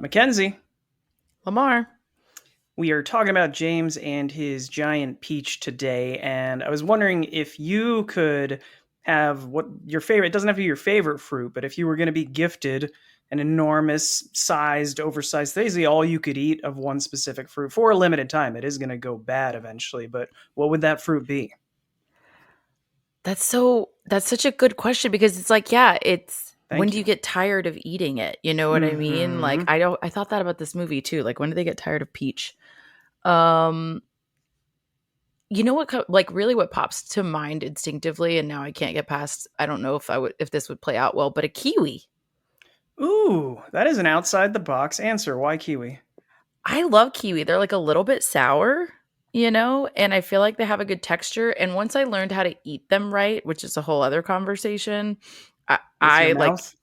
Mackenzie, Lemar. we are talking about James and his giant peach today, and I was wondering if you could have what your favorite, it doesn't have to be your favorite fruit, but if you were going to be gifted an enormous sized, oversized, basically all you could eat of one specific fruit for a limited time. It is going to go bad eventually, but what would that fruit be? That's such a good question because it's like, yeah, it's when Thank do you you. get tired of eating it? You know what I mean? Like Hmm. I thought that about this movie too. Like when do they get tired of peach? Um you know what like really what pops to mind instinctively, and now I can't get past, I don't know if this would play out well, but a kiwi. Ooh, that is an outside the box answer. Why kiwi? I love kiwi. They're like a little bit sour, and I feel like they have a good texture. And once I learned how to eat them right, which is a whole other conversation, With your I like mouth?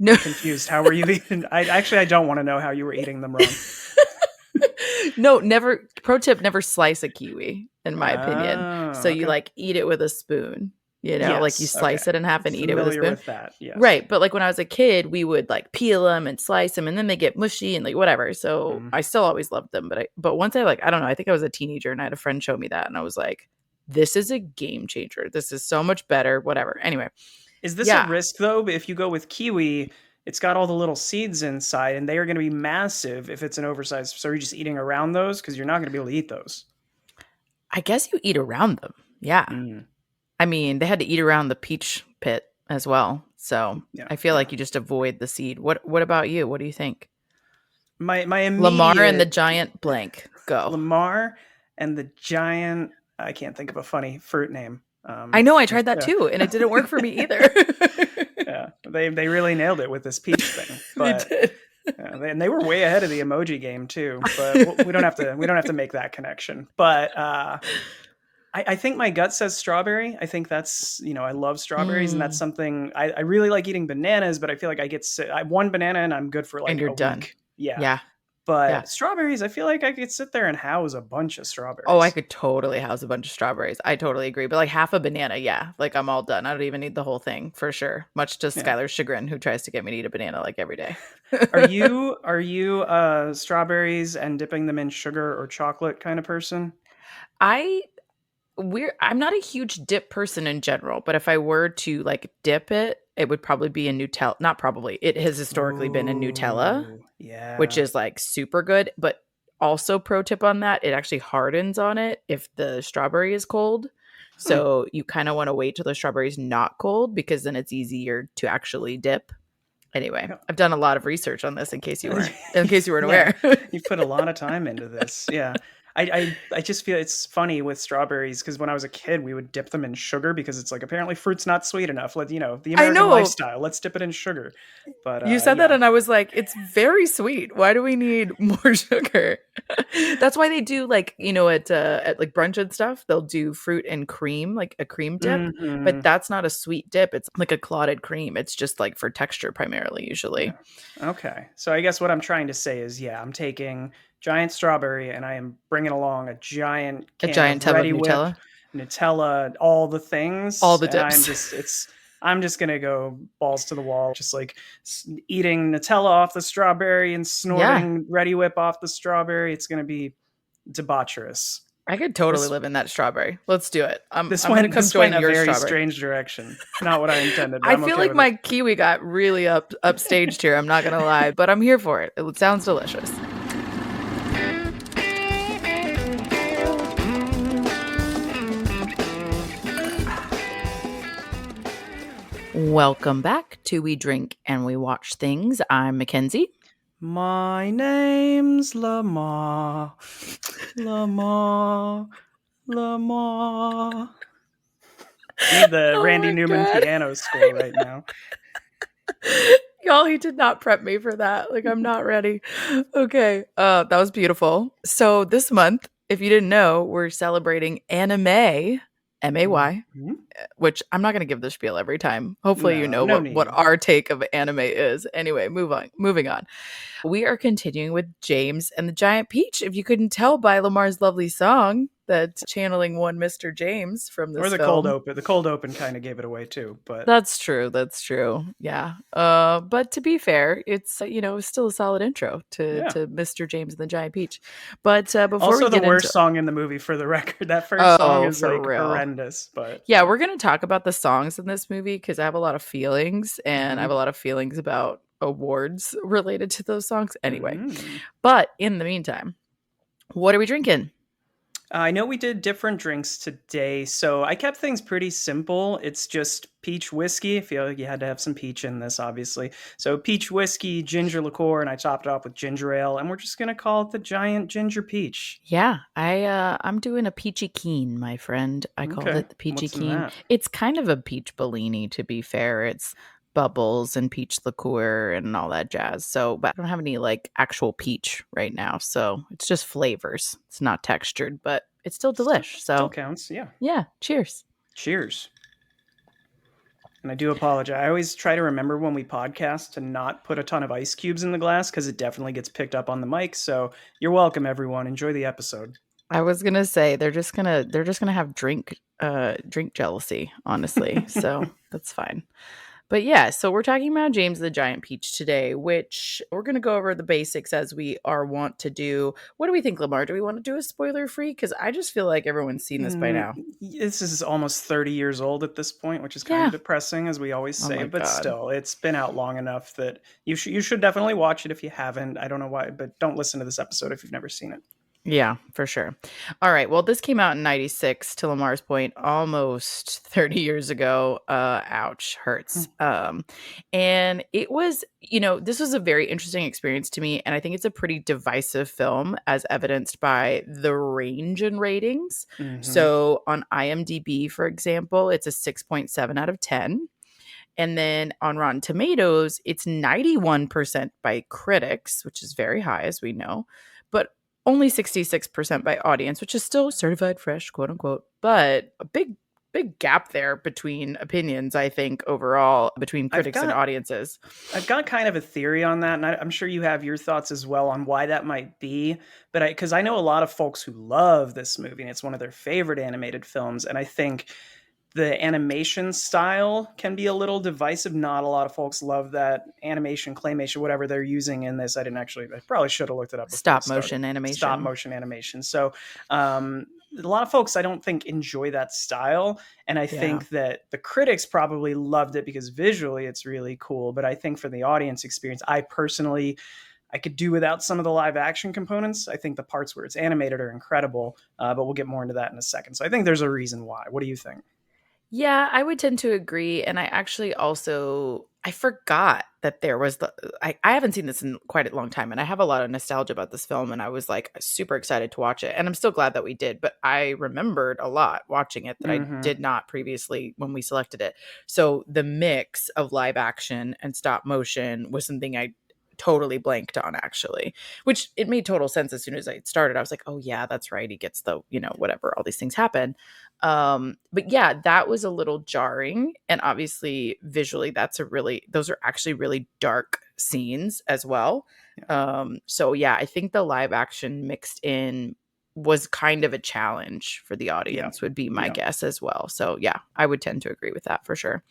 no. I'm confused. How were you eating? I don't want to know how you were eating them wrong. No, never. Pro tip: never slice a kiwi. In my opinion, so Oh, you okay. like eat it with a spoon. Like you Yes. Okay. slice it in half and eat it with a Familiar spoon. with that. Yes. Right, but like when I was a kid, we would like peel them and slice them, and then they get mushy and like whatever. So Mm. I still always loved them, but once I don't know, I think I was a teenager and I had a friend show me that, and I was like, this is a game changer. This is so much better. Whatever. Anyway, Is this a yeah, risk though? If you go with kiwi, it's got all the little seeds inside, and they are going to be massive if it's an oversized. So you're just eating around those because you're not going to be able to eat those. I guess you eat around them. Yeah, Mm. I mean, they had to eat around the peach pit as well. So Yeah. I feel Yeah. like you just avoid the seed. What about you? What do you think? My Lamar and the immediate giant blank. Go. Lamar and the giant. I can't think of a funny fruit name. I know I Just tried that yeah. too, and it didn't work for me either. Yeah, they really nailed it with this peach thing, They but did. and they were way ahead of the emoji game too. But we don't have to make that connection. But I think my gut says strawberry. I think that's I love strawberries, and that's Mm, something I really like eating bananas. But I feel like I get one banana and I'm good for and like you're a done. week. Yeah, Yeah, yeah. but strawberries, I feel like I could sit there and house a bunch of Oh, I strawberries. could totally house a bunch of strawberries. I totally agree. But like half a banana, yeah. Like I'm all done. I don't even need the whole thing for sure. Much to Yeah. Skylar's chagrin, who tries to get me to eat a banana like every day. Are you strawberries and dipping them in sugar or chocolate kind of person? I I'm not a huge dip person in general, but if I were to like dip it, it would probably be in Nutella. Not probably. It has historically been in Nutella, Ooh, which yeah. is like super good. But also, pro tip on that, it actually hardens on it if the strawberry is cold. Hmm. So you kind of want to wait till the strawberry is not cold because then it's easier to actually dip. Anyway, I've done a lot of research on this in case you weren't Yeah, aware. you've put a lot of time into this. Yeah. I just feel it's funny with strawberries because when I was a kid, we would dip them in sugar because it's like apparently fruit's not sweet enough. The I American know. lifestyle. Let's dip it in sugar. But You said that yeah. and I was like, it's very sweet. Why do we need more sugar? That's why they do like, at like brunch and stuff, they'll do fruit and cream, like a cream dip, but Hmm. that's not a sweet dip. It's like a clotted cream. It's just like for texture primarily usually. Yeah. Okay. So I guess what I'm trying to say is, yeah, I'm taking giant strawberry and I am bringing along a giant A can of giant tub of Reddi-Whip, Nutella, Nutella, all the all things, the and dips. I'm just gonna go balls to the wall, just like eating Nutella off the strawberry and Yeah. snorting Reddi-Whip off the strawberry. It's gonna be debaucherous. I could totally This live in that strawberry. Let's do it. I'm this I'm going to went come this went join a your very strawberry. strange direction. Not what I intended, but I I'm feel okay like with it. my kiwi got really upstaged here. I'm not going to lie, but I'm here for it. It sounds delicious. Welcome back to We Drink and We Watch Things. I'm Mackenzie. My name's Lamar. Lamar. Lamar. I need the Oh Randy my Newman god. piano score right now. Y'all, he did not prep me for that. Like, I'm not ready. Okay. That was beautiful. So this month, if you didn't know, we're celebrating AniMay, MAY, Mhm. which I'm not going to give the spiel every time. Hopefully, you No, know no what need. our take of anime is. Anyway, moving on. We are continuing with James and the Giant Peach. If you couldn't tell by Lamar's lovely song, that's channeling one Mr. James from Or this the cold film. open. The cold open kind of gave it away too. But That's true. That's true. Yeah. But to be fair, it's still a solid intro to yeah. Mr. James and the Giant Peach. But before we Also, the get into worst song in the movie, for the record. That first song oh, is for like real. horrendous. But Yeah, yeah. we're gonna talk about the songs in this movie because I have a lot of feelings, and I have Mm-hmm. a lot of feelings about awards related to those songs. Anyway, Mm-hmm. but in the meantime, what are we drinking? I know we did different drinks today, so I kept things pretty simple. It's just peach whiskey. I feel like you had to have some peach in this, obviously. So peach whiskey, ginger liqueur, and I topped it off with ginger ale, and we're just gonna call it the Giant Ginger Peach. Yeah, I'm doing a peachy keen, my friend. I called Okay, it the peachy what's in keen. that? It's kind of a peach Bellini, to be fair. It's bubbles and peach liqueur and all that jazz. So, but I don't have any like actual peach right now. So it's just flavors. It's not textured, but it's still delish. Still So counts. Yeah. yeah, cheers. Cheers. And I do apologize. I always try to remember when we podcast to not put a ton of ice cubes in the glass because it definitely gets picked up on the mic. So you're welcome, everyone. Enjoy the episode. I was gonna say they're just gonna have drink jealousy, honestly. So that's fine. But yeah, so we're talking about James the Giant Peach today, which we're going to go over the basics as we are wont to do. What do we think, Lemar? Do we want to do a spoiler free? Because I just feel like everyone's seen this by now. This is almost 30 years old at this point, which is kind of Yeah. depressing, as we always Oh say. my But God. still, it's been out long enough that you should definitely watch it if you haven't. I don't know why, but don't listen to this episode if you've never seen it. Yeah, for sure. All right. Well, this came out in 96 to Lamar's point, almost 30 years ago. Ouch, hurts. And it was, this was a very interesting experience to me. And I think it's a pretty divisive film, as evidenced by the range in ratings. Mm-hmm. So on IMDb, for example, it's a 6.7 out of 10. And then on Rotten Tomatoes, it's 91% by critics, which is very high, as we know, but only 66% by audience, which is still certified fresh, quote unquote. But a big gap there between opinions, I think, overall, between I've critics and got audiences. I've got kind of a theory on that, and I'm sure you have your thoughts as well on why that might be. But because I know a lot of folks who love this movie, and it's one of their favorite animated films, and I think the animation style can be a little divisive. Not a lot of folks love that animation, claymation, whatever they're using in this. I probably should have looked it up before we Stop started. motion Stop animation. motion animation. So, a lot of folks I don't think enjoy that style. And I Yeah. think that the critics probably loved it because visually it's really cool. But I think for the audience experience, I could do without some of the live action components. I think the parts where it's animated are incredible, but we'll get more into that in a second. So I think there's a reason why. What do you think? Yeah, I would tend to agree. And I actually also I forgot that there was I haven't seen this in quite a long time, and I have a lot of nostalgia about this film, and I was like super excited to watch it. And I'm still glad that we did, but I remembered a lot watching it that I Mm-hmm. did not previously when we selected it. So the mix of live action and stop motion was something I totally blanked on, actually, which it made total sense as soon as I started. I was like, oh yeah, that's right, he gets the whatever, all these things happen. But yeah, that was a little jarring. And obviously, visually, those are actually really dark scenes as well. Yeah. So yeah, I think the live action mixed in was kind of a challenge for the Yeah. audience, would be my Yeah. guess as well. So yeah, I would tend to agree with that for sure.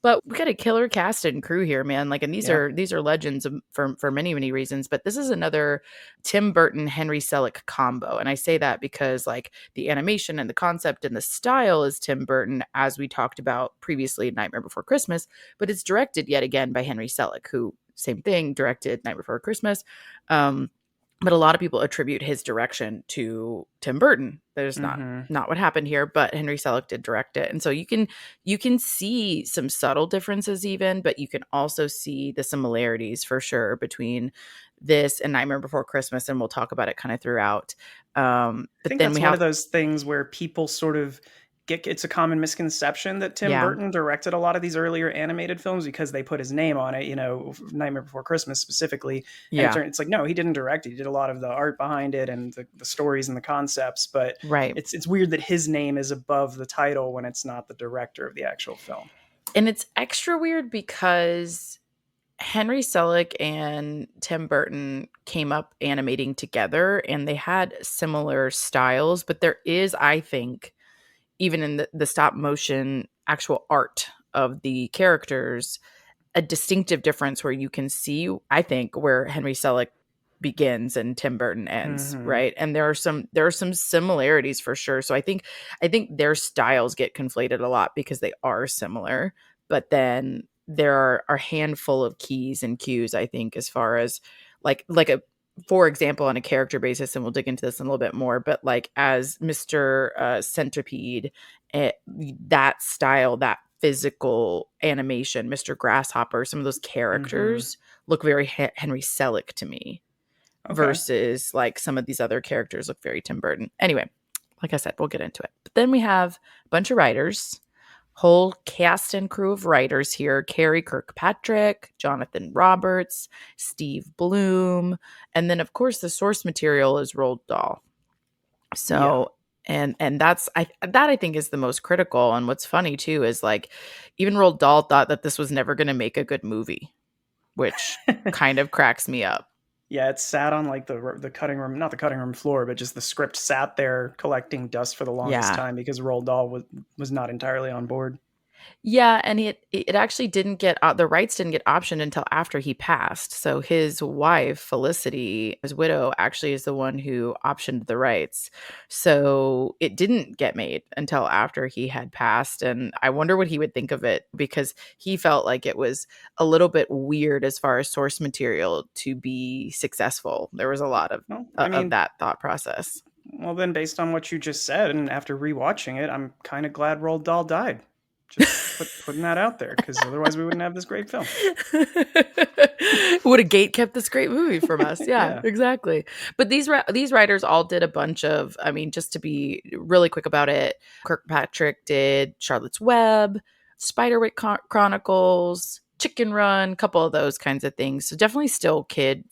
But we got a killer cast and crew here, man. Like, and these Yeah. are these are legends for many reasons. But this is another Tim Burton Henry Selick combo, and I say that because like the animation and the concept and the style is Tim Burton, as we talked about previously, in Nightmare Before Christmas. But it's directed yet again by Henry Selick, who same thing directed Night Before Christmas. But a lot of people attribute his direction to Tim Burton. There's not Mm-hmm. not what happened here, but Henry Selick did direct it. And so you can see some subtle differences even, but you can also see the similarities for sure between this and Nightmare Before Christmas, and we'll talk about it kind of throughout. I But think then that's we one of have those things where people sort of it's a common misconception that Tim yeah, Burton directed a lot of these earlier animated films because they put his name on it, Nightmare Before Christmas specifically. And yeah, it's like, no, he didn't direct it. He did a lot of the art behind it and the stories and the concepts. But right. it's weird that his name is above the title when it's not the director of the actual film. And it's extra weird because Henry Selick and Tim Burton came up animating together and they had similar styles, but there is, I think, even in the stop motion actual art of the characters, a distinctive difference where you can see, I think, where Henry Selick begins and Tim Burton ends, Hmm. right? And there are some similarities for sure. So I think their styles get conflated a lot because they are similar, but then there are a handful of keys and cues, I think, as far as like a for example, on a character basis, and we'll dig into this in a little bit more, but like as Mr. Centipede, that style, that physical animation, Mr. Grasshopper, some of those Hmm. characters look very Henry Selick to me Okay. versus like some of these other characters look very Tim Burton. Anyway, like I said, we'll get into it. But then we have a bunch of writers, whole cast and crew of writers here: Carrie Kirkpatrick, Jonathan Roberts, Steve Bloom, and then of course the source material is Roald Dahl. Yeah. So and I think is the most critical. And what's funny too is like even Roald Dahl thought that this was never going to make a good movie, which kind of cracks me up. Yeah, it sat on like the cutting room, not the cutting room floor, but just the script sat there collecting dust for the longest Yeah. time because Roald Dahl was not entirely on board. Yeah, and it actually didn't get the rights didn't get optioned until after he passed. So his wife, Felicity, his widow, actually is the one who optioned the rights. So it didn't get made until after he had passed. And I wonder what he would think of it because he felt like it was a little bit weird as far as source material to be successful. There was a lot Well, I of mean, that thought process. well then based on what you just said and after rewatching it, I'm kind of glad Roald Dahl died. Just putting that out there because otherwise we wouldn't have this great film. Would a gate kept this great movie from us? Yeah, Yeah. exactly. But these writers all did a bunch of. I mean, just to be really quick about it, Kirkpatrick did Charlotte's Web, Spiderwick Chronicles, Chicken Run, a couple of those kinds of things. So definitely still kid,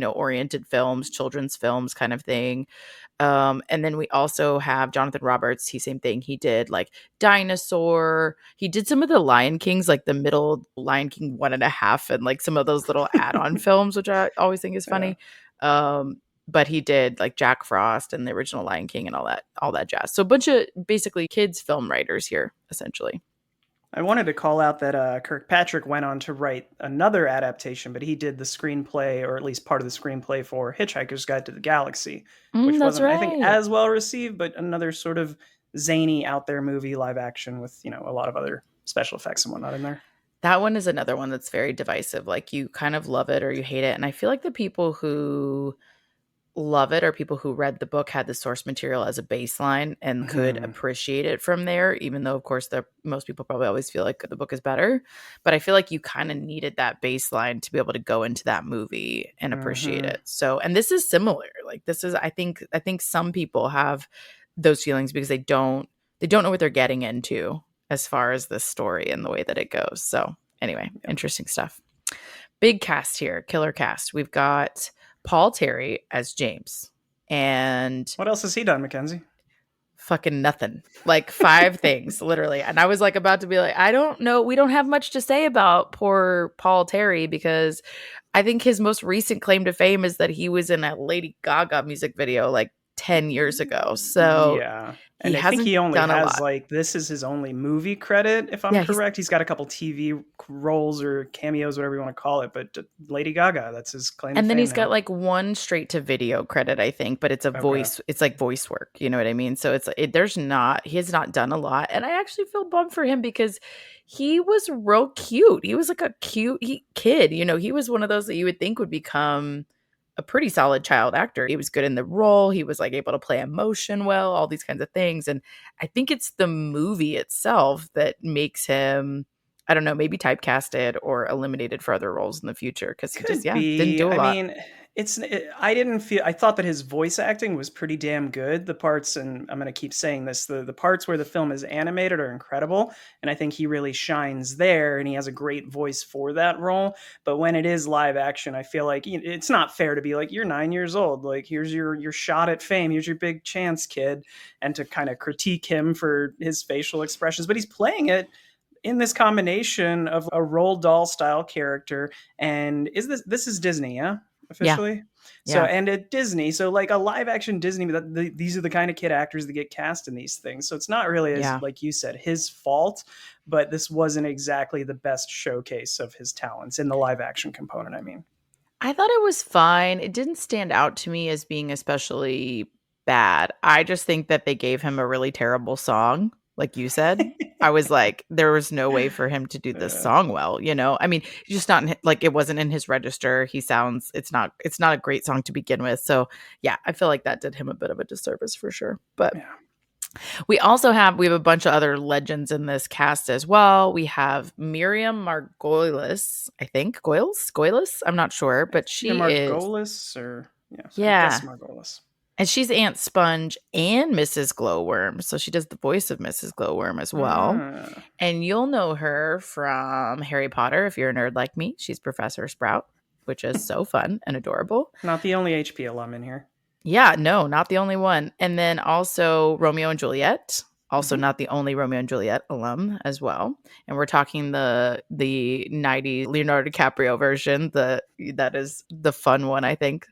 oriented films, children's films, kind of thing. And then we also have Jonathan Roberts. He same thing. He did like Dinosaur. He did some of the Lion Kings, like the middle Lion King 1.5, and like some of those little add-on films, which I always think is Yeah. funny. But he did like Jack Frost and the original Lion King and all that jazz. So a bunch of basically kids film writers here, essentially. I wanted to call out that Kirkpatrick went on to write another adaptation, but he did the screenplay, or at least part of the screenplay for Hitchhiker's Guide to the Galaxy, which That's wasn't, I think, right. as well received, but another sort of zany out there movie, live action with a lot of other special effects and whatnot in there. That one is another one that's very divisive. Like you kind of love it or you hate it. And I feel like the people who love it or people who read the book had the source material as a baseline and could Hmm. appreciate it from there, even though of course most people probably always feel like the book is better. But I feel like you kind of needed that baseline to be able to go into that movie and appreciate Hmm. it. So, and this is similar. Like this is I think some people have those feelings because they don't know what they're getting into as far as this story and the way that it goes. So anyway, Yeah. interesting stuff. Big cast here, killer cast. We've got Paul Terry as James and What else has he done, Mackenzie? fucking nothing. Like five things, literally. And I was like about to be like, I don't know. We don't have much to say about poor Paul Terry because I think his most recent claim to fame is that he was in a Lady Gaga music video like 10 years ago. So Yeah. he And I think hasn't he only done a has lot. like this is his only movie credit, if I'm Yeah, he's correct. He's got a couple TV roles or cameos, whatever you want to call it, but Lady Gaga, that's his claim to and then fame he's now. got like one straight to video credit, I think, but Okay. it's like voice work. You know what I mean? So he has not done a lot. And I actually feel bummed for him because he was real cute. He was like a cute kid. He was one of those that you would think would become a pretty solid child actor. He was good in the role. He was like able to play emotion well, all these kinds of things. And I think it's the movie itself that makes him, I don't know, maybe typecasted or eliminated for other roles in the future because he just, Could yeah, didn't be. do a I lot. mean, I didn't feel. I thought that his voice acting was pretty damn good. The parts, and I'm going to keep saying this, the parts where the film is animated are incredible, and I think he really shines there, and he has a great voice for that role. But when it is live action, I feel like it's not fair to be like, you're 9 years old, like here's your shot at fame, here's your big chance, kid, and to kind of critique him for his facial expressions, but he's playing it in this combination of a Roald Dahl style character, and this is Disney, yeah, Yeah. officially. So Yeah. and at Disney, so like a live action Disney, these are the kind of kid actors that get cast in these things. So it's not really, as Yeah. like you said, his fault, but this wasn't exactly the best showcase of his talents in the live action component. I mean, I thought it was fine. It didn't stand out to me as being especially bad. I just think that they gave him a really terrible song, like you said. I was like, there was no way for him to do this uh, song well, you know? I mean, just not in, like it wasn't in his register. He sounds it's not a great song to begin with. So, yeah, I feel like that did him a bit of a disservice for sure. But yeah. we have a bunch of other legends in this cast as well. We have Miriam Margolyes, I think. Goyles? I'm not sure, but Yeah, she is Margolis, or yes, I guess yeah. Margolis. And she's Aunt Sponge and Mrs. Glowworm. So she does the voice of Mrs. Glowworm as well. Ah, And you'll know her from Harry Potter if you're a nerd like me. She's Professor Sprout, which is so fun and adorable. not the only HP alum in here. Yeah, no, not the only one. And then also Romeo and Juliet, also Mm-hmm. not the only Romeo and Juliet alum as well. And we're talking the 90s Leonardo DiCaprio version, that is the fun one, I think.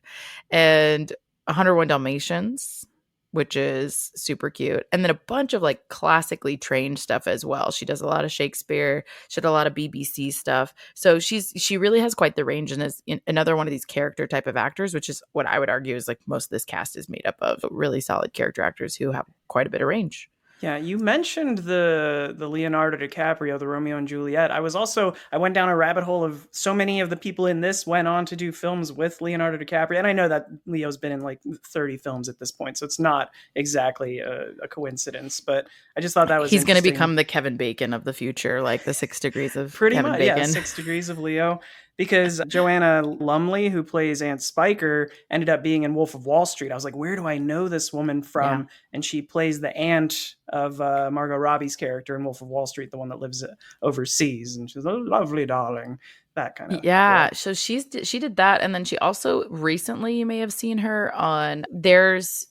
And 101 Dalmatians, which is super cute. And then a bunch of like classically trained stuff as well. She does a lot of Shakespeare, she did a lot of BBC stuff. So she really has quite the range and is another one of these character type of actors, which is what I would argue is like most of this cast is made up of really solid character actors who have quite a bit of range. Yeah, you mentioned the Leonardo DiCaprio, the Romeo and Juliet. I went down a rabbit hole of so many of the people in this went on to do films with Leonardo DiCaprio, and I know that Leo's been in like 30 films at this point, so it's not exactly a coincidence. But I just thought that was He's going to interesting. become the Kevin Bacon of the future, like the 6 degrees of Pretty Kevin much, yeah, Bacon. 6 Degrees of Leo. Because Joanna Lumley, who plays Aunt Spiker, ended up being in Wolf of Wall Street. I was like, where do I know this woman Yeah. from? And she plays the aunt of Margot Robbie's character in Wolf of Wall Street, the one that lives overseas. And she's, oh, lovely darling. That kind of Yeah, role. so she did that, and then she also recently, you may have seen her on there's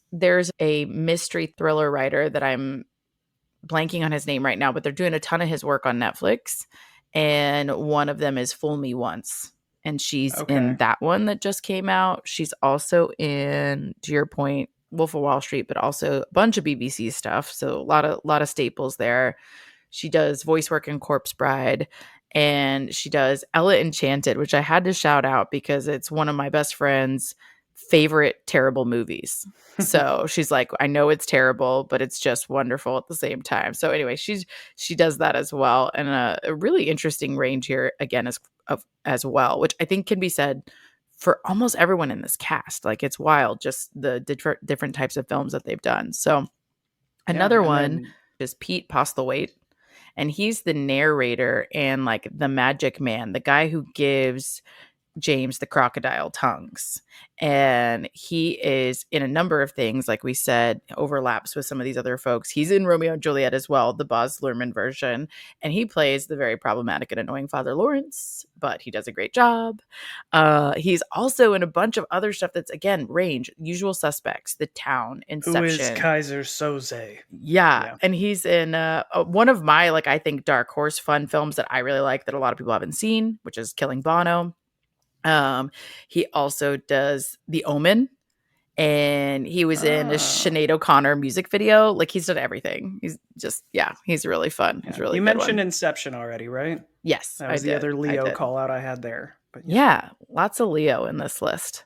a mystery thriller writer that I'm blanking on his name right now, but they're doing a ton of his work on Netflix, and one of them is Fool Me Once, and she's in Okay. that one that just came out. She's also in, to your point, Wolf of Wall Street, but also a bunch of BBC stuff. So a lot of staples there. She does voice work in Corpse Bride, and she does Ella Enchanted, which I had to shout out because it's one of my best friend's favorite terrible movies. So she's like, I know it's terrible, but it's just wonderful at the same time. So anyway, she does that as well, and a really interesting range here again as well, which I think can be said for almost everyone in this cast. Like it's wild, just the different types of films that they've done. So Yeah. another And one then is Pete Postlewaite, and he's the narrator and like the magic man, the guy who gives James the crocodile tongues. And he is in a number of things, like we said, overlaps with some of these other folks. He's in Romeo and Juliet as well, the Baz Luhrmann version, and he plays the very problematic and annoying Father Lawrence, but he does a great job. He's also in a bunch of other stuff that's again range, Usual Suspects, The Town, who is Inception. Kaiser Soze? Yeah, Yeah. and he's in one of my like I think dark horse fun films that I really like that a lot of people haven't seen, which is Killing Bono. He also does The Omen, and he was in a Ah. Sinead O'Connor music video. Like he's done everything. He's just he's really fun. He's Yeah. a really You good mentioned one. Inception already, right? Yes, That I was the did. other I Leo did. call out I had there. But yeah. Yeah, lots of Leo in this list.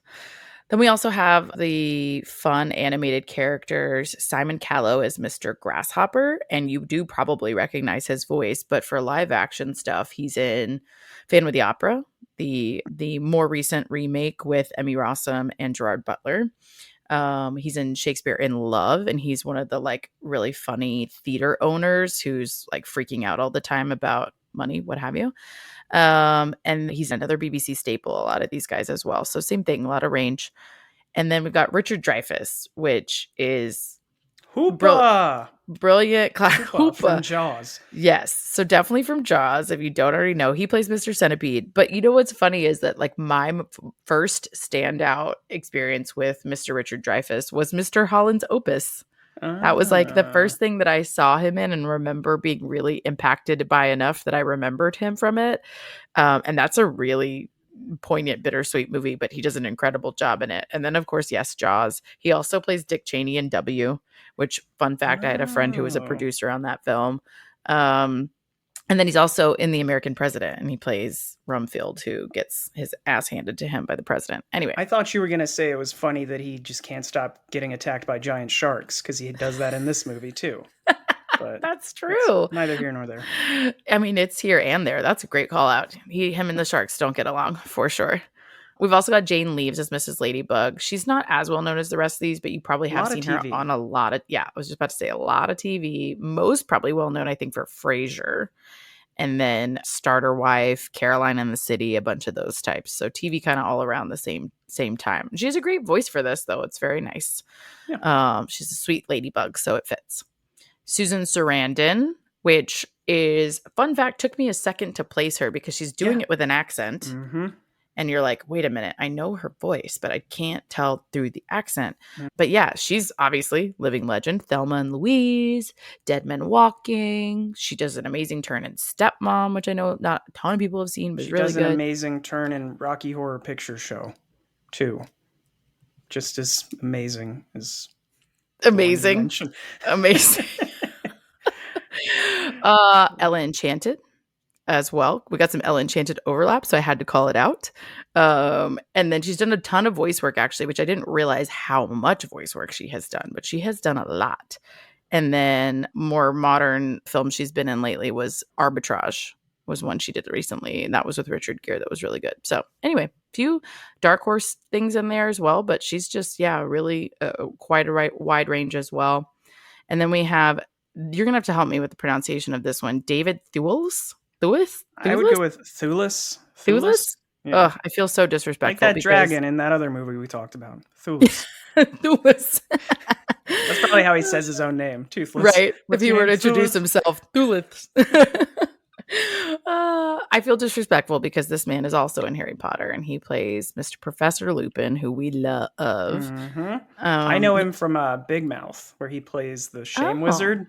Then we also have the fun animated characters. Simon Callow as Mr. Grasshopper, and you do probably recognize his voice, but for live action stuff, he's in Phantom of the Opera, the more recent remake with Emmy Rossum and Gerard Butler. He's in Shakespeare in Love, and he's one of the like really funny theater owners who's like freaking out all the time about money, what have you. And he's another BBC staple, a lot of these guys as well. So same thing, a lot of range. And then we've got Richard Dreyfuss, which is Hoopa! brilliant. Hoopa from Hoopa. Jaws. Yes. So definitely from Jaws. If you don't already know, he plays Mr. Centipede. But you know what's funny is that like my first standout experience with Mr. Richard Dreyfuss was Mr. Holland's Opus. That was like the Ah, first thing that I saw him in and remember being really impacted by enough that I remembered him from it. And that's a really poignant, bittersweet movie, but he does an incredible job in it. And then, of course, yes, Jaws. He also plays Dick Cheney in W, which, fun fact, I had a friend who was a oh. producer on that film. Um, and then he's also in The American President, and he plays Rumfield, who gets his ass handed to him by the president. Anyway, I thought you were gonna say it was funny that he just can't stop getting attacked by giant sharks because he does that in this movie too. But that's that's true. neither here nor there. I mean, it's here and there. That's a great call out. Him and the sharks don't get along for sure. We've also got Jane Leeves as Mrs. Ladybug. She's not as well known as the rest of these, but you probably A have lot of seen her TV. on a lot of, yeah, I was just about to say a lot of TV. Most probably well known, I think, for Frasier. And then Starter Wife, Caroline in the City, a bunch of those types. So TV kind of all around the same time. She has a great voice for this, though. It's very nice. Yeah. She's a sweet ladybug, so it fits. Susan Sarandon, which is, fun fact, took me a second to place her because she's doing Yeah. it with an accent. Mm-hmm. And you're like, wait a minute, I know her voice, but I can't tell through the accent. Mm. But yeah, she's obviously living legend. Thelma and Louise, Dead Men Walking. She does an amazing turn in Stepmom, which I know not a ton of people have seen, but She is really does an good. amazing turn in Rocky Horror Picture Show too. Just as amazing as the one you Amazing. mentioned. Amazing. Ella Enchanted as well. We got some Ella Enchanted overlap, so I had to call it out. And then she's done a ton of voice work, actually, which I didn't realize how much voice work she has done, but she has done a lot. And then more modern film she's been in lately was Arbitrage, was one she did recently, and that was with Richard Gere. That was really good. So anyway, few dark horse things in there as well, but she's just, yeah, really quite a wide range as well. And then we have, you're going to have to help me with the pronunciation of this one, David Thewlis? Thewlis? I would go with Thulis. Thewlis? Yeah. Ugh, I feel so Like disrespectful that because dragon in that other movie we talked about. Thulis. Thewlis. That's probably how he says his own name. Toothless. Right. If What's he your were to name? introduce Thulis? himself, Thewlis. I feel disrespectful because this man is also in Harry Potter and he plays Mr. Professor Lupin, who we love. Mm-hmm. I know him from Big Mouth, where he plays the Shame Oh, Wizard.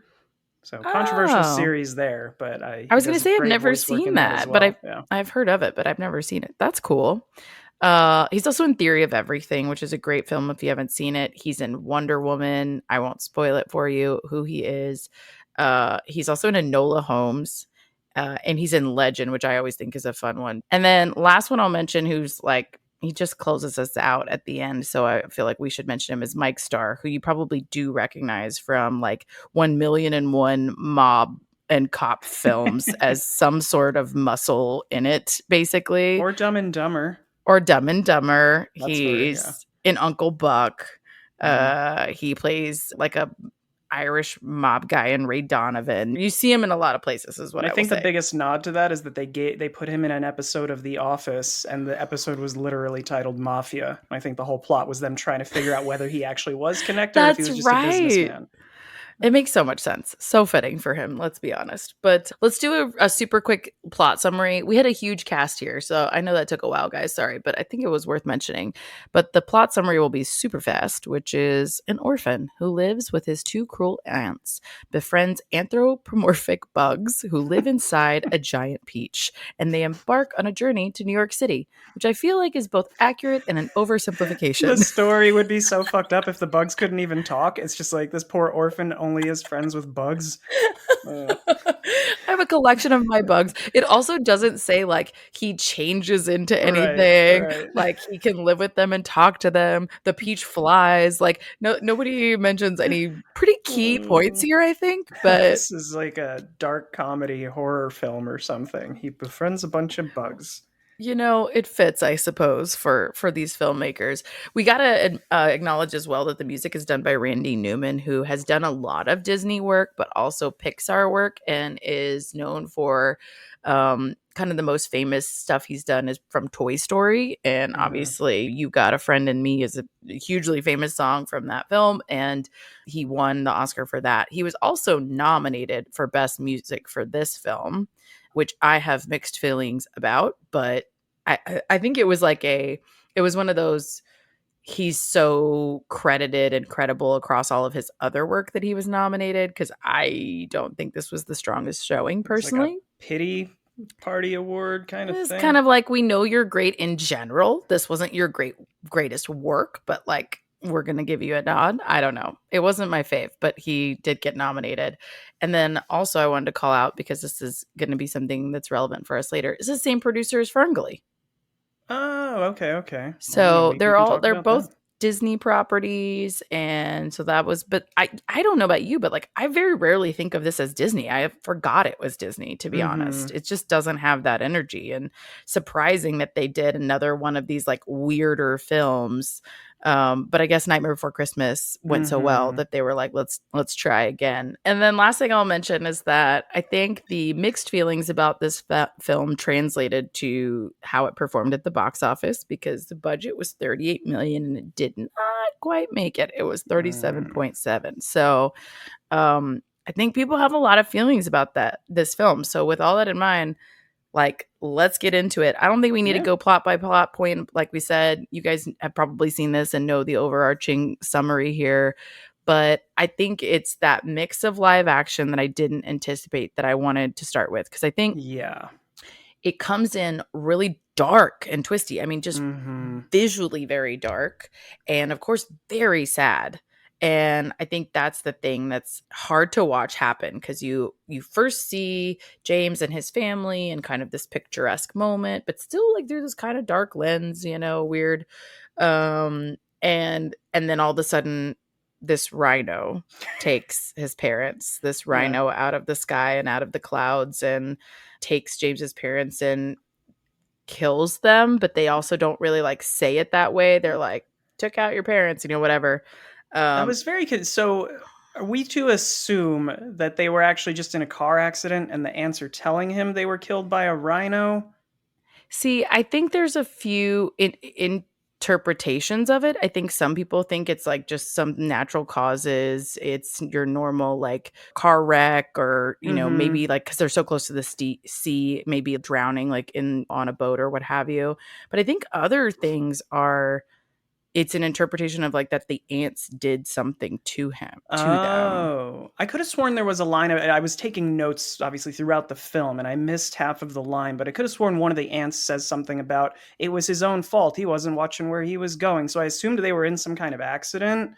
So controversial oh. series there, but I he was going to does say I've great never voice work seen in that as that, but well. Yeah. I've heard of it, but I've never seen it. That's cool. He's also in Theory of Everything, which is a great film if you haven't seen it. He's in Wonder Woman. I won't spoil it for you who he is. He's also in Enola Holmes. And he's in Legend, which I always think is a fun one. And then last one I'll mention, who's like, he just closes us out at the end. So I feel like we should mention him, is Mike Starr, who you probably do recognize from like 1,000,001 mob and cop films as some sort of muscle in it, basically. Or Dumb and Dumber. Or Dumb and Dumber. That's where, He's in Uncle Buck. Mhm. He plays like a Irish mob guy in Ray Donovan. You see him in a lot of places, is what And I I will think the say. biggest nod to that is that they put him in an episode of The Office, and the episode was literally titled Mafia. And I think the whole plot was them trying to figure out whether he actually was connected or if he That's was just a right. businessman. It makes so much sense. So fitting for him, let's be honest. But let's do a super quick plot summary. We had a huge cast here, so I know that took a while, guys. Sorry, but I think it was worth mentioning. But the plot summary will be super fast, which is an orphan who lives with his two cruel aunts, befriends anthropomorphic bugs who live inside a giant peach, and they embark on a journey to New York City, which I feel like is both accurate and an oversimplification. The story would be so fucked up if the bugs couldn't even talk. It's just like this poor orphan only is friends with bugs. I have a collection of my bugs. It also doesn't say like he changes into anything. Right. Like he can live with them and talk to them. The peach flies. Like nobody mentions any pretty key points here, I think. But this is like a dark comedy horror film or something. He befriends a bunch of bugs. you know, it fits, I suppose, for these filmmakers. We gotta acknowledge as well that the music is done by Randy Newman, who has done a lot of Disney work, but also Pixar work, and is known for kind of the most famous stuff he's done is from Toy Story, and obviously "You Got a Friend in Me" is a hugely famous song from that film, and he won the Oscar for that. He was also nominated for Best Music for this film, which I have mixed feelings about, but I think it was like it was one of those he's so credited and credible across all of his other work that he was nominated, because I don't think this was the strongest showing It's like a personally. pity party award kind of It's kind thing. of like, we know you're great in general. This wasn't your greatest work, but like, we're gonna give you a nod. I don't know. It wasn't my fave, but he did get nominated. And then also I wanted to call out, because this is gonna be something that's relevant for us later, is the same producer as Ferngully. Oh, okay, okay. Well, I mean, So we can talk they're about that. both Disney properties, and so that was. But I don't know about you, but like, I very rarely think of this as Disney. I forgot it was Disney, to be honest. Mm-hmm. It just doesn't have that energy, and surprising that they did another one of these like weirder films. But I guess Nightmare Before Christmas went so well Mm-hmm. that they were like, let's try again. And then last thing I'll mention is that I think the mixed feelings about this film translated to how it performed at the box office, because the budget was 38 million and it did not quite make it. It was Mm. 37.7. So I think people have a lot of feelings about this film. So with all that in mind, like, let's get into it. I don't think we need to Yeah. go plot by plot point. Like we said, you guys have probably seen this and know the overarching summary here. But I think it's that mix of live action that I didn't anticipate that I wanted to start with. Because I think Yeah. it comes in really dark and twisty. I mean, just Mm-hmm. visually very dark, and of course, very sad. And I think that's the thing that's hard to watch happen, because you first see James and his family and kind of this picturesque moment, but still like through this kind of dark lens, weird. And then all of a sudden, this rhino takes his parents, this Yeah. rhino out of the sky and out of the clouds, and takes James's parents and kills them, but they also don't really like say it that way. They're like, took out your parents, whatever. I Um, was very so are we to assume that they were actually just in a car accident and the ants are telling him they were killed by a rhino? See, I think there's a few interpretations of it. I think some people think it's like just some natural causes. It's your normal like car wreck, or Mm-hmm. maybe like because they're so close to the sea, maybe drowning like in on a boat or what have you. But I think other things are, it's an interpretation of like that the ants did something to them. Oh, I could have sworn there was a line of I was taking notes obviously throughout the film and I missed half of the line, but I could have sworn one of the ants says something about it was his own fault. He wasn't watching where he was going. So I assumed they were in some kind of accident.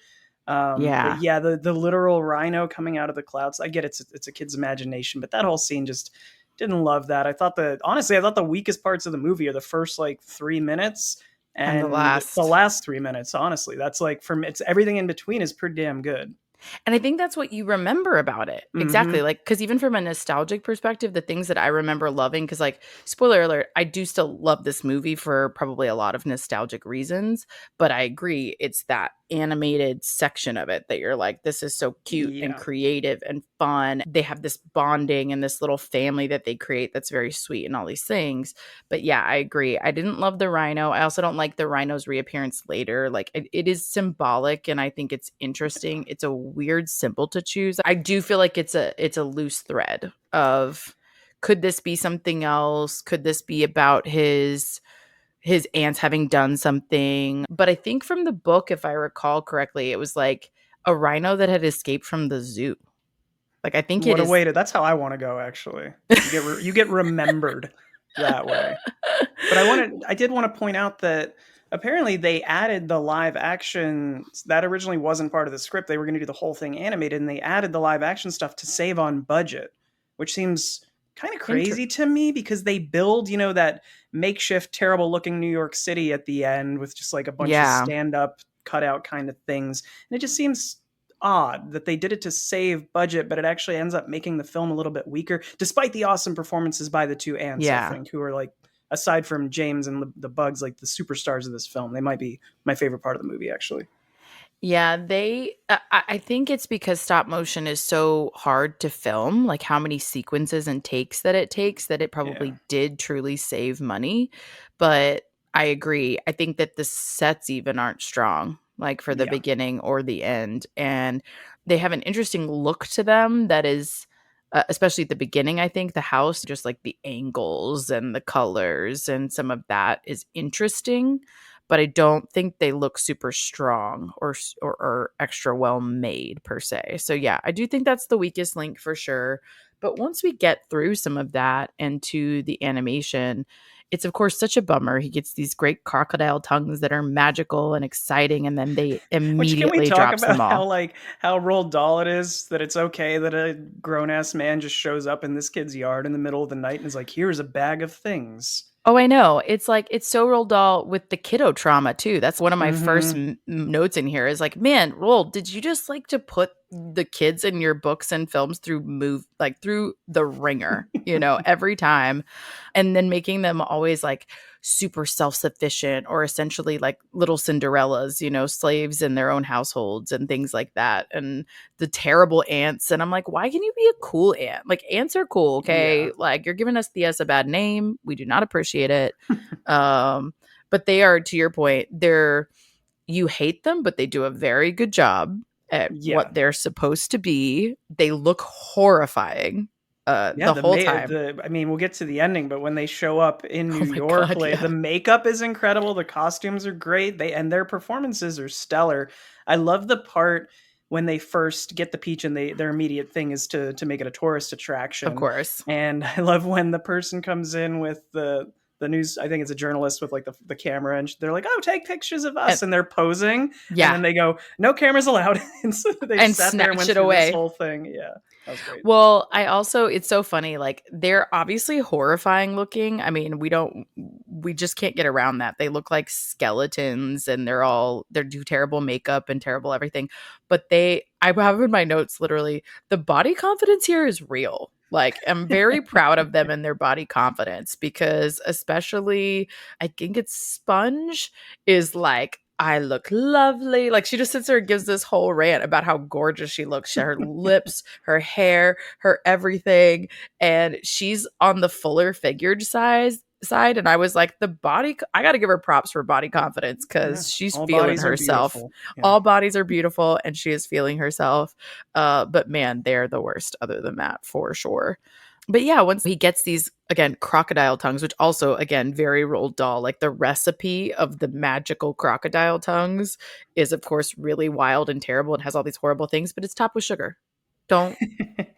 But Yeah. yeah, the literal rhino coming out of the clouds. I get it's a kid's imagination, but that whole scene just didn't love that. I thought honestly, I thought the weakest parts of the movie are the first like 3 minutes And the and the last. last 3 minutes. Honestly, that's like for me, it's everything in between is pretty damn good. And I think that's what you remember about it. Exactly. Mhm. Like, because even from a nostalgic perspective, the things that I remember loving, because, like, spoiler alert, I do still love this movie for probably a lot of nostalgic reasons. But I agree, it's that animated section of it that you're like, this is so cute and Yeah. creative and fun. They have this bonding and this little family that they create that's very sweet and all these things. But yeah, I agree. I didn't love the rhino. I also don't like the rhino's reappearance later. Like, it is symbolic, and I think it's interesting. It's a weird symbol to choose. I do feel like it's a loose thread of, could this be something else? Could this be about his aunts having done something? But I think from the book, if I recall correctly, it was like a rhino that had escaped from the zoo. Like, I think it What a is. way to that's how I wanna go, actually. You get remembered that way. But I did wanna point out that apparently they added the live action that originally wasn't part of the script. They were gonna do the whole thing animated, and they added the live action stuff to save on budget, which seems kinda Inter- crazy to me because they build, that makeshift, terrible looking New York City at the end with just, like, a bunch of yeah. stand-up, cutout kind of things, and it just seems odd that they did it to save budget, but it actually ends up making the film a little bit weaker, despite the awesome performances by the two ants, I Yeah. think, who are like, aside from James and the bugs, like the superstars of this film. They might be my favorite part of the movie, actually. Yeah, I think it's because stop motion is so hard to film, like how many sequences and takes that it takes, that it Yeah. probably did truly save money. But I agree. I think that the sets even aren't strong, like for the Yeah. beginning or the end. And they have an interesting look to them that is, especially at the beginning, I think the house, just like the angles and the colors and some of that is interesting. but I don't think they look super strong or extra well made per se. So yeah, I do think that's the weakest link for sure. But once we get through some of that into the animation, it's of course such a bummer. He gets these great crocodile tongues that are magical and exciting, and then they Which, can we immediately talk drops about them how all. like how Roald Dahl it is that it's okay that a grown ass man just shows up in this kid's yard in the middle of the night and is like, "Here's a bag of things." Oh, I know. It's like it's so Roald Dahl with the kiddo trauma too. That's one of my first Mm-hmm. notes in here is like, man, Roald, did you just like to put the kids in your books and films through the ringer, every time, and then making them always like super self-sufficient or essentially like little Cinderellas, slaves in their own households and things like that. And the terrible ants. And I'm like, why can you be a cool ant? Like ants are cool, Yeah. okay? Like you're giving us a bad name. We do not appreciate it. Um, but they are, to your point, you hate them, but they do a very good job at Yeah. what they're supposed to be. They look horrifying Yeah, the whole time. the I mean, we'll get to the ending, but when they show up in New Oh my York, god, like yeah. the makeup is incredible, the costumes are great, and their performances are stellar. I love the part when they first get the peach and their immediate thing is to make it a tourist Of attraction. course. And I love when the person comes in with the news, I think it's a journalist with like the camera, and they're like, "Oh, take pictures of And us," and they're posing, and yeah, then they go, "No cameras allowed," and so they and sat there and snatch went it through this away. whole thing. Yeah, that was great. Well, it's so funny. Like, they're obviously horrifying looking. I mean, we just can't get around that. They look like skeletons and they do terrible makeup and terrible everything. But I have in my notes literally, the body confidence here is real. Like, I'm very proud of them and their body confidence because, especially, I think it's Sponge is like, I look lovely. Like she just sits there and gives this whole rant about how gorgeous she looks. Her lips, her hair, her everything. And she's on the fuller figured side. And I was like, I gotta give her props for body confidence Yeah, because she's all feeling bodies are herself. beautiful. Yeah. All bodies are beautiful and she is feeling herself. But man, they're the worst other than that for sure. But yeah, once he gets these again crocodile tongues, which also again very Roald Dahl, like the recipe of the magical crocodile tongues is of course really wild and terrible and has all these horrible things, but it's topped with sugar. Don't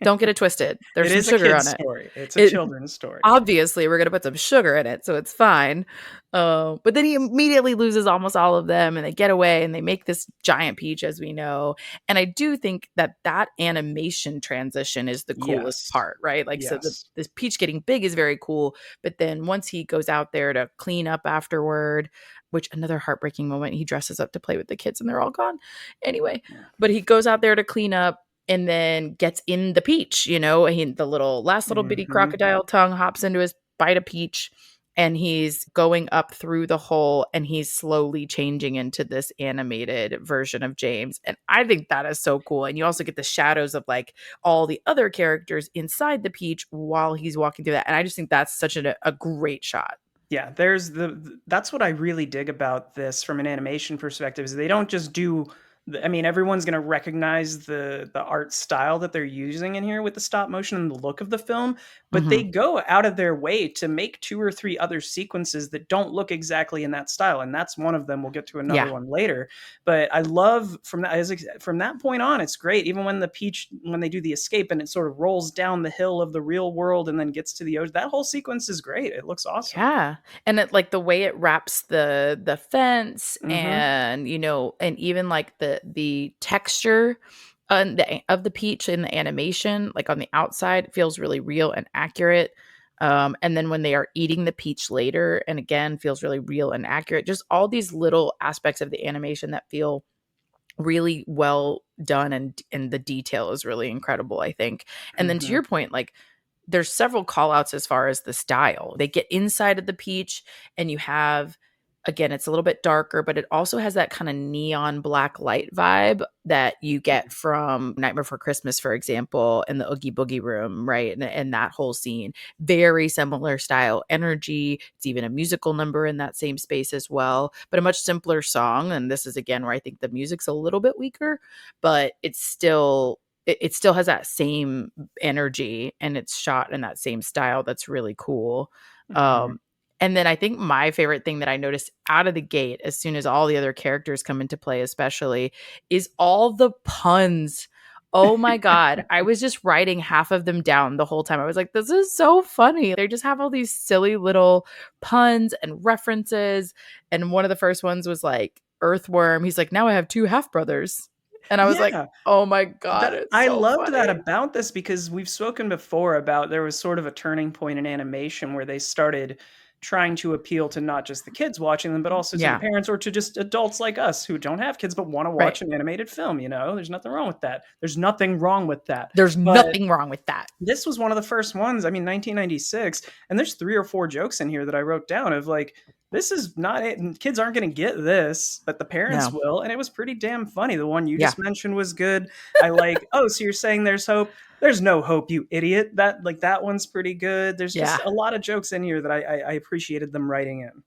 don't get it twisted. There's It some is a sugar kid's on it. story. It's a It children's story. obviously we're gonna put some sugar in it, so it's fine. But then he immediately loses almost all of them, and they get away, and they make this giant peach, as we know. And I do think that animation transition is the coolest Yes. part, right? Like, so Yes. this peach getting big is very cool, but then once he goes out there to clean up afterward, which another heartbreaking moment, he dresses up to play with the kids, and they're all gone anyway. Yeah. But he goes out there to clean up and then gets in the peach, the last little bitty Mhm. crocodile tongue hops into his bite of peach and he's going up through the hole and he's slowly changing into this animated version of James. And I think that is so cool. And you also get the shadows of like all the other characters inside the peach while he's walking through that. And I just think that's such a great shot. Yeah, there's that's what I really dig about this from an animation perspective is they don't just do I mean, everyone's going to recognize the art style that they're using in here with the stop motion and the look of the film, but they Hmm. go out of their way to make two or three other sequences that don't look exactly in that style, and that's one of them. We'll get to another Yeah. one later, but I love from that point on, it's great. Even when when they do the escape and it sort of rolls down the hill of the real world and then gets to the ocean, that whole sequence is great. It looks awesome. Yeah. And it like the way it wraps the fence Hmm. and and even like the texture of the peach in the animation, like on the outside, feels really real and accurate. And then when they are eating the peach later, and again, feels really real and accurate. Just all these little aspects of the animation that feel really well done and the detail is really incredible, I think. And then to Hmm. your point, like there's several call outs as far as the style. They get inside of the peach and you have again, it's a little bit darker, but it also has that kind of neon black light vibe that you get from Nightmare Before Christmas, for example, in the Oogie Boogie room, right? And that whole scene. Very similar style energy. It's even a musical number in that same space as well, but a much simpler song. And this is again where I think the music's a little bit weaker, but it still has that same energy and it's shot in that same style that's really cool. Hmm. Um, And then I think my favorite thing that I noticed out of the gate, as soon as all the other characters come into play, especially, is all the puns. Oh my God. I was just writing half of them down the whole time. I was like, this is so funny. They just have all these silly little puns and references. And one of the first ones was like Earthworm. He's like, now I have two half brothers. And I was like, Yeah. oh my God, That it's I so loved that funny. about this because we've spoken before about there was sort of a turning point in animation where they started trying to appeal to not just the kids watching them, but also to the Yeah. parents or to just adults like us who don't have kids but want to Right. watch an animated film, you know? There's nothing wrong with that. There's nothing wrong with that. There's But nothing wrong with that. this was one of the first ones, I mean, 1996, and there's 3 or 4 jokes in here that I wrote down of like, this is not it, and kids aren't gonna get this, but the parents No. will, and it was pretty damn funny. The one you Yeah. just mentioned was good. I like, "Oh, so you're saying there's hope? There's no hope, you idiot." That one's pretty good. There's just Yeah. a lot of jokes in here that I appreciated them writing in.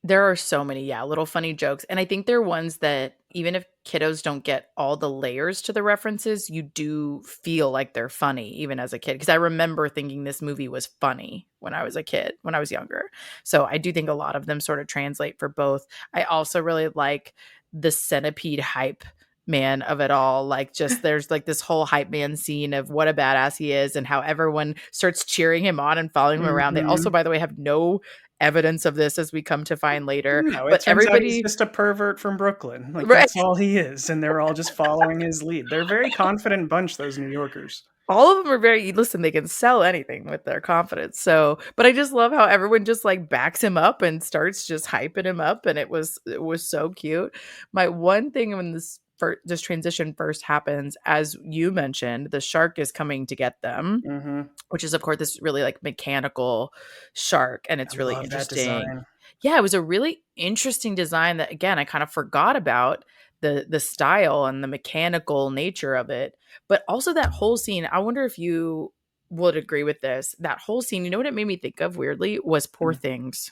There are so many, yeah, little funny jokes. And I think they're ones that even if kiddos don't get all the layers to the references, you do feel like they're funny even as a kid. Because I remember thinking this movie was funny when I was a kid, when I was younger. So I do think a lot of them sort of translate for both. I also really like the centipede hype man of it all. Like, just there's like this whole hype man scene of what a badass he is and how everyone starts cheering him on and following him around. They also, Mhm. by the way, have no evidence of this, as we come to find later, No, it but turns out he's everybody just a pervert from Brooklyn. Like, right, that's all he is, and they're all just following his lead. They're a very confident bunch, those New Yorkers. all of them are very listen, they can sell anything with their confidence. So, but I just love how everyone just like backs him up and starts just hyping him up, and it was so cute. My one thing when this transition first happens, as you mentioned, the shark is coming to get them, Mhm. which is of course this really like mechanical shark, and I it's really love that interesting. design. Yeah, it was a really interesting design that again I kind of forgot about the style and the mechanical nature of it, but also that whole scene. I wonder if you would agree with this. That whole scene, you know what it made me think of weirdly was Poor Mm. Things.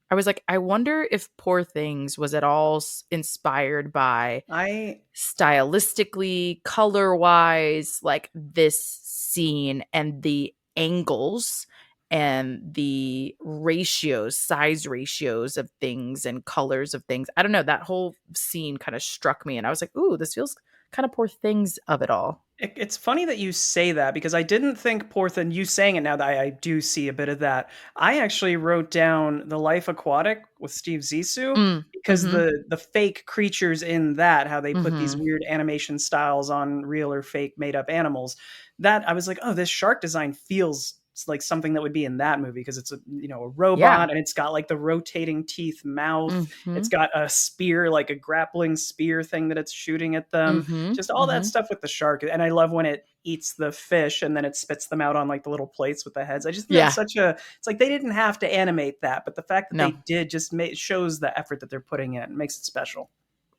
I was like, I wonder if Poor Things was at all inspired by I stylistically, color wise, like this scene and the angles and the ratios, size ratios of things and colors of things. I don't know. That whole scene kind of struck me, and I was like, ooh, this feels kind of Poor Things of it all. it's funny that you say that because I didn't think Porthan, you saying it now that I do see a bit of that. I actually wrote down The Life Aquatic with Steve Zissou Mm, because mm-hmm. the fake creatures in that, how they put these Mm-hmm. weird animation styles on real or fake made up animals, that I was like, oh, this shark design feels like something that would be in that movie because it's a Yeah. robot and it's got like the rotating teeth mouth. Mm-hmm. It's got a spear, like a grappling spear thing that it's shooting at them, Mm-hmm. just all that Mm-hmm. stuff with the shark. And I love when it eats the fish and then it spits them out on like the little plates with the heads. I just think that's Yeah. such a, it's like they didn't have to animate that, but the fact that No. they did just shows the effort that they're putting in, makes it special.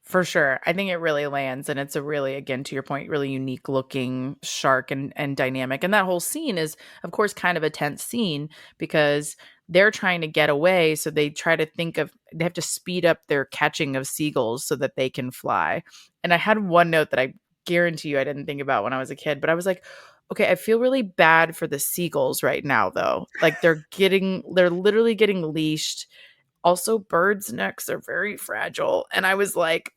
For sure. I think it really lands, and it's a really, again, to your point, really unique looking shark and dynamic. And that whole scene is, of course, kind of a tense scene because they're trying to get away. So they try to they have to speed up their catching of seagulls so that they can fly. And I had one note that I guarantee you I didn't think about when I was a kid, but I was like, okay, I feel really bad for the seagulls right now, though. Like they're literally getting leashed. Also, birds' necks are very fragile. And I was like,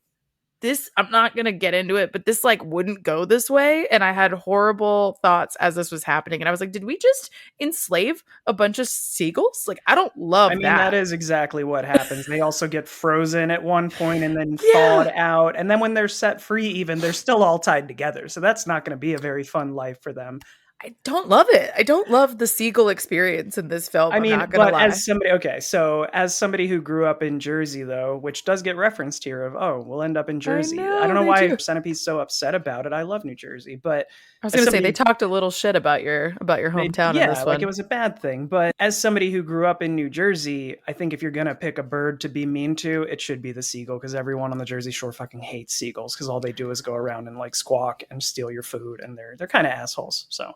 this I'm not going to get into it, but this like wouldn't go this way, and I had horrible thoughts as this was happening, and I was like, did we just enslave a bunch of seagulls? Like, I don't I love mean, that that. is exactly what happens. They also get frozen at one point and then Yeah. thawed out. And then when they're set free, even they're still all tied together. So that's not going to be a very fun life for them. I don't love it. I don't love the seagull experience in this film, I I'm mean, not going to but lie. as somebody, okay, so as somebody who grew up in Jersey, though, which does get referenced here of, oh, we'll end up in I Jersey. I don't know know they why do. Centipede's so upset about it. I love New Jersey, but I was as going to say they somebody, talked a little shit about your hometown in yeah, this like it one. was a bad thing. But as somebody who grew up in New Jersey, I think if you're gonna pick a bird to be mean to, it should be the seagull because everyone on the Jersey Shore fucking hates seagulls because all they do is go around and like squawk and steal your food, and they're kind of assholes. So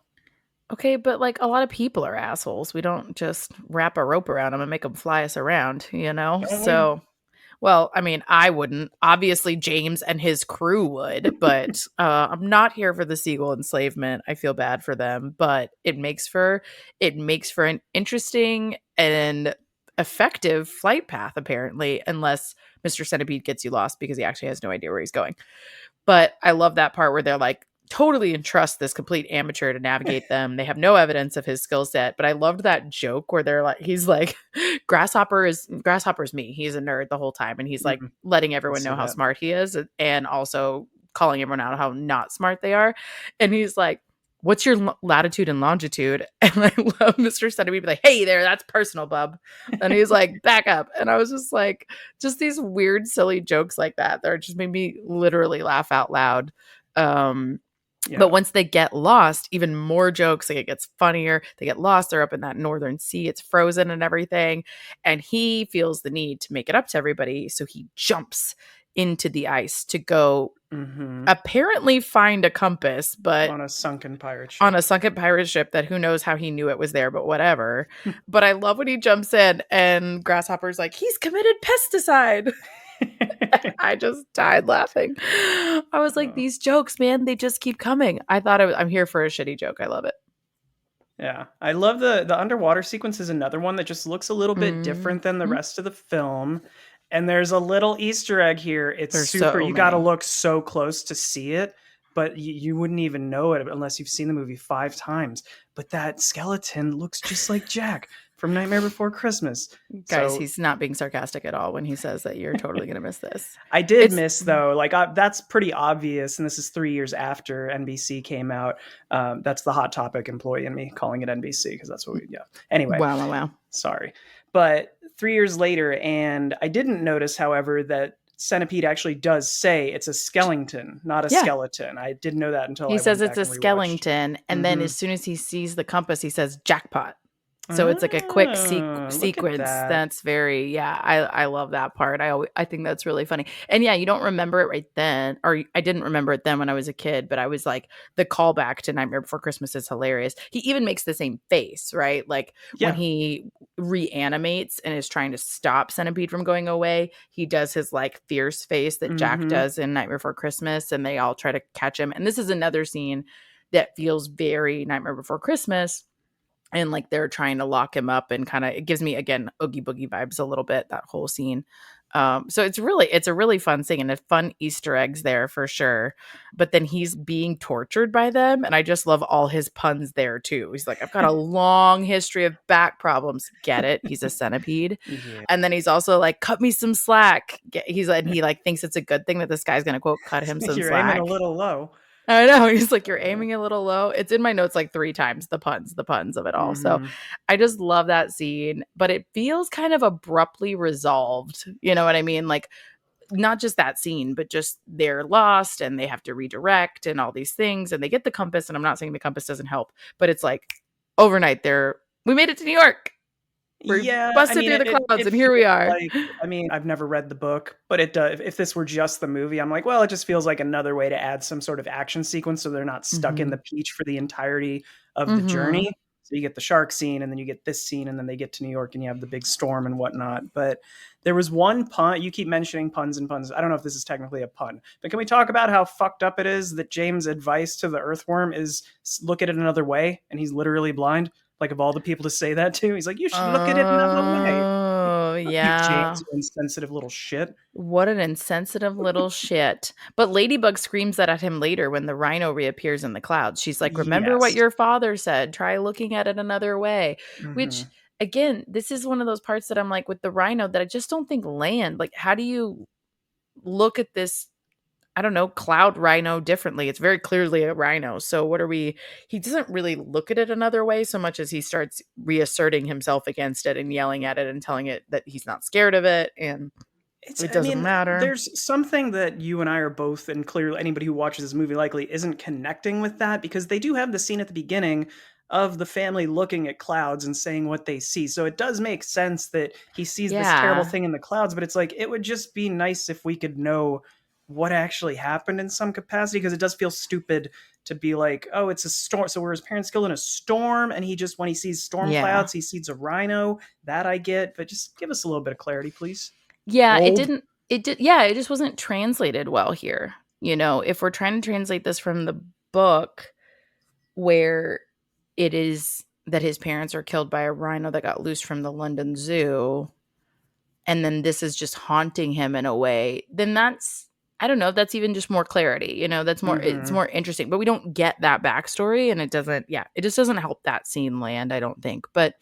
Okay, but like a lot of people are assholes. We don't just wrap a rope around them and make them fly us around, you know? don't we? So well, I mean, I wouldn't. Obviously, James and his crew would, but I'm not here for the seagull enslavement. I feel bad for them, but it makes for an interesting and effective flight path, apparently, unless Mr. Centipede gets you lost because he actually has no idea where he's going. But I love that part where they're like totally entrust this complete amateur to navigate them. They have no evidence of his skill set. But I loved that joke where they're like, he's like, Grasshopper's me. He's a nerd the whole time. And he's like Mhm. letting I everyone see know how that. smart he is and also calling everyone out how not smart they are. And he's like, what's your latitude and longitude? And I love Mr. Centipede be like, hey there, that's personal, bub. And he's like, back up. And I was just like, just these weird, silly jokes like that just made me literally laugh out loud. Um, but Yeah. once they get lost, even more jokes, like it gets funnier. They get lost. They're up in that northern sea. It's frozen and everything. And he feels the need to make it up to everybody. So he jumps into the ice to go Hmm. apparently find a compass, but On a sunken pirate on ship. a sunken pirate ship that who knows how he knew it was there, but whatever. But I love when he jumps in and Grasshopper's like, he's committed pesticide. I just died laughing. I was like, Oh, these jokes, man, they just keep coming. I'm here for a shitty joke. I love it. yeah, I love the underwater sequence is another one that just looks a little bit different than the Mhm. rest of the film. And there's a little Easter egg here. It's There's super. so You got to many. look so close to see it, but you wouldn't even know it unless you've seen the movie 5 times. But that skeleton looks just like Jack from Nightmare Before Christmas. Guys, So he's not being sarcastic at all when he says that you're totally going to miss this. I did It's miss though, like that's pretty obvious, and this is 3 years after NBC came out. That's the Hot Topic employee in me calling it NBC because that's what we. Yeah. Anyway, wow, wow, wow. sorry, but 3 years later, and I didn't notice, however, that Centipede actually does say it's a skeleton, not a Yeah. skeleton. I didn't know that until He I says went it's back a and rewatched. skeleton. And then Mm-hmm. as soon as he sees the compass, he says jackpot. So it's like a quick Oh, look at sequence. that. That's very, yeah. I love that part. I think that's really funny. And yeah, you don't remember it right then, or I didn't remember it then when I was a kid. But I was like, the callback to Nightmare Before Christmas is hilarious. He even makes the same face, right? Like when Yeah. he reanimates and is trying to stop Centipede from going away, he does his like fierce face that Jack Mm-hmm. does in Nightmare Before Christmas, and they all try to catch him. And this is another scene that feels very Nightmare Before Christmas, and like they're trying to lock him up, and kind of it gives me again Oogie Boogie vibes a little bit, that whole scene. So it's a really fun scene and a fun Easter eggs there for sure. But then he's being tortured by them, and I just love all his puns there too. He's like, I've got a long history of back problems. Get it? He's a centipede. Yeah. And then he's also like, cut me some slack. He's like, he like thinks it's a good thing that this guy's gonna quote cut him some You're aiming a slack. little low. I know. He's like, you're aiming a little low. It's in my notes like 3 times, the puns of it all. So Mm-hmm. I just love that scene, but it feels kind of abruptly resolved. You know what I mean? Like, not just that scene, but just they're lost and they have to redirect and all these things. And they get the compass. And I'm not saying the compass doesn't help, but it's like overnight, we made it to New York. We Yeah, I busted mean, through the clouds it and here we feels are. like, I mean, I've never read the book, but it does. If this were just the movie, I'm like, well, it just feels like another way to add some sort of action sequence, so they're not stuck in Mm-hmm. the peach for the entirety of the Mm-hmm. journey. So you get the shark scene, and then you get this scene, and then they get to New York, and you have the big storm and whatnot. But there was one pun. You keep mentioning puns and puns. I don't know if this is technically a pun, but can we talk about how fucked up it is that James' advice to the earthworm is look at it another way, and he's literally blind? Like, of all the people to say that to, he's like, you should look at it another way. Oh, Fuck you, yeah. James, you insensitive little shit. What an insensitive little shit. But Ladybug screams that at him later when the rhino reappears in the clouds. She's like, remember what Yes. your father said. Try looking at it another way. Which, Hmm. again, this is one of those parts that I'm like with the rhino that I just don't think land. Like, how do you look at this, I don't know, cloud rhino differently? It's very clearly a rhino. So what are we? He doesn't really look at it another way so much as he starts reasserting himself against it and yelling at it and telling it that he's not scared of it and it I doesn't mean, matter. there's something that you and I are both, and clearly anybody who watches this movie likely isn't connecting with that, because they do have the scene at the beginning of the family looking at clouds and saying what they see. So it does make sense that he sees this terrible Yeah. thing in the clouds, but it's like, it would just be nice if we could know what actually happened in some capacity, because it does feel stupid to be like, oh, it's a storm. So were his parents killed in a storm? And he just, when he sees storm Yeah. clouds, he sees a rhino. That I get, but just give us a little bit of clarity, please. Yeah, Old. it just wasn't translated well here. You know, if we're trying to translate this from the book where it is that his parents are killed by a rhino that got loose from the London Zoo, and then this is just haunting him in a way, then that's, I don't know, that's even just more clarity, that's more, it's Mm-hmm. more interesting. But we don't get that backstory, and it doesn't, yeah, it just doesn't help that scene land, I don't think. But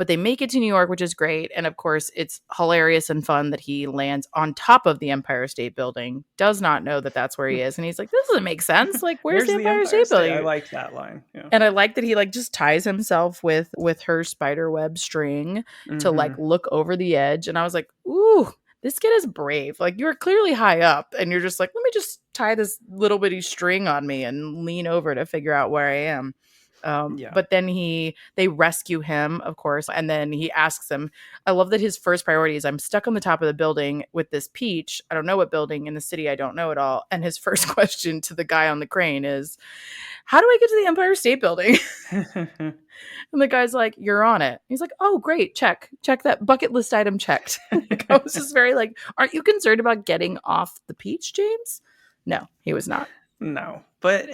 they make it to New York, which is great. And of course, it's hilarious and fun that he lands on top of the Empire State Building, does not know that that's where he is. And he's like, this doesn't make sense. Like, where's There's the the Empire Empire State State. I Building? like that line. Yeah. And I like that he like just ties himself with her spider web string to like Mm-hmm. look over the edge. And I was like, ooh, this kid is brave. Like, you're clearly high up and you're just like, let me just tie this little bitty string on me and lean over to figure out where I am. Yeah. But then they rescue him, of course, and then he asks him. I love that his first priority is, I'm stuck on the top of the building with this peach. I don't know what building in the city. I don't know it all. And his first question to the guy on the crane is, how do I get to the Empire State Building? And the guy's like, you're on it. He's like, oh, great. Check that bucket list item checked. Like, I was just very like, aren't you concerned about getting off the peach, James? No, he was not. No, but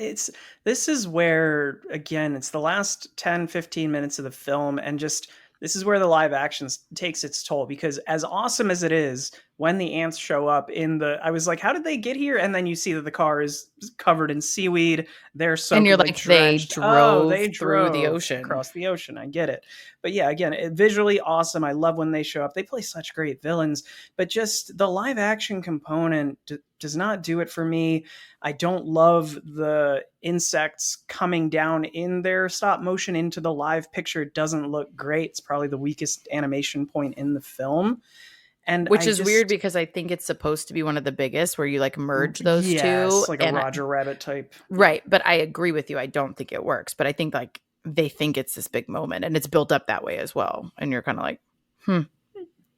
this is where, again, it's the last 10, 15 minutes of the film, and just this is where the live action takes its toll, because as awesome as it is, when the ants show up I was like, how did they get here? And then you see that the car is covered in seaweed. They're And you're soaking, like like, they drenched. Oh, drove they through the drove ocean. across the ocean. I get it. But yeah, again, visually awesome. I love when they show up. They play such great villains, but just the live action component does not do it for me. I don't love the insects coming down in their stop motion into the live picture. It doesn't look great. It's probably the weakest animation point in the film. And Which I is weird just, because I think it's supposed to be one of the biggest where you like merge those two. yes, like a And Roger Rabbit type. Yeah. right. But I agree with you. I don't think it works. But I think like they think it's this big moment and it's built up that way as well. And you're kind of like, hmm.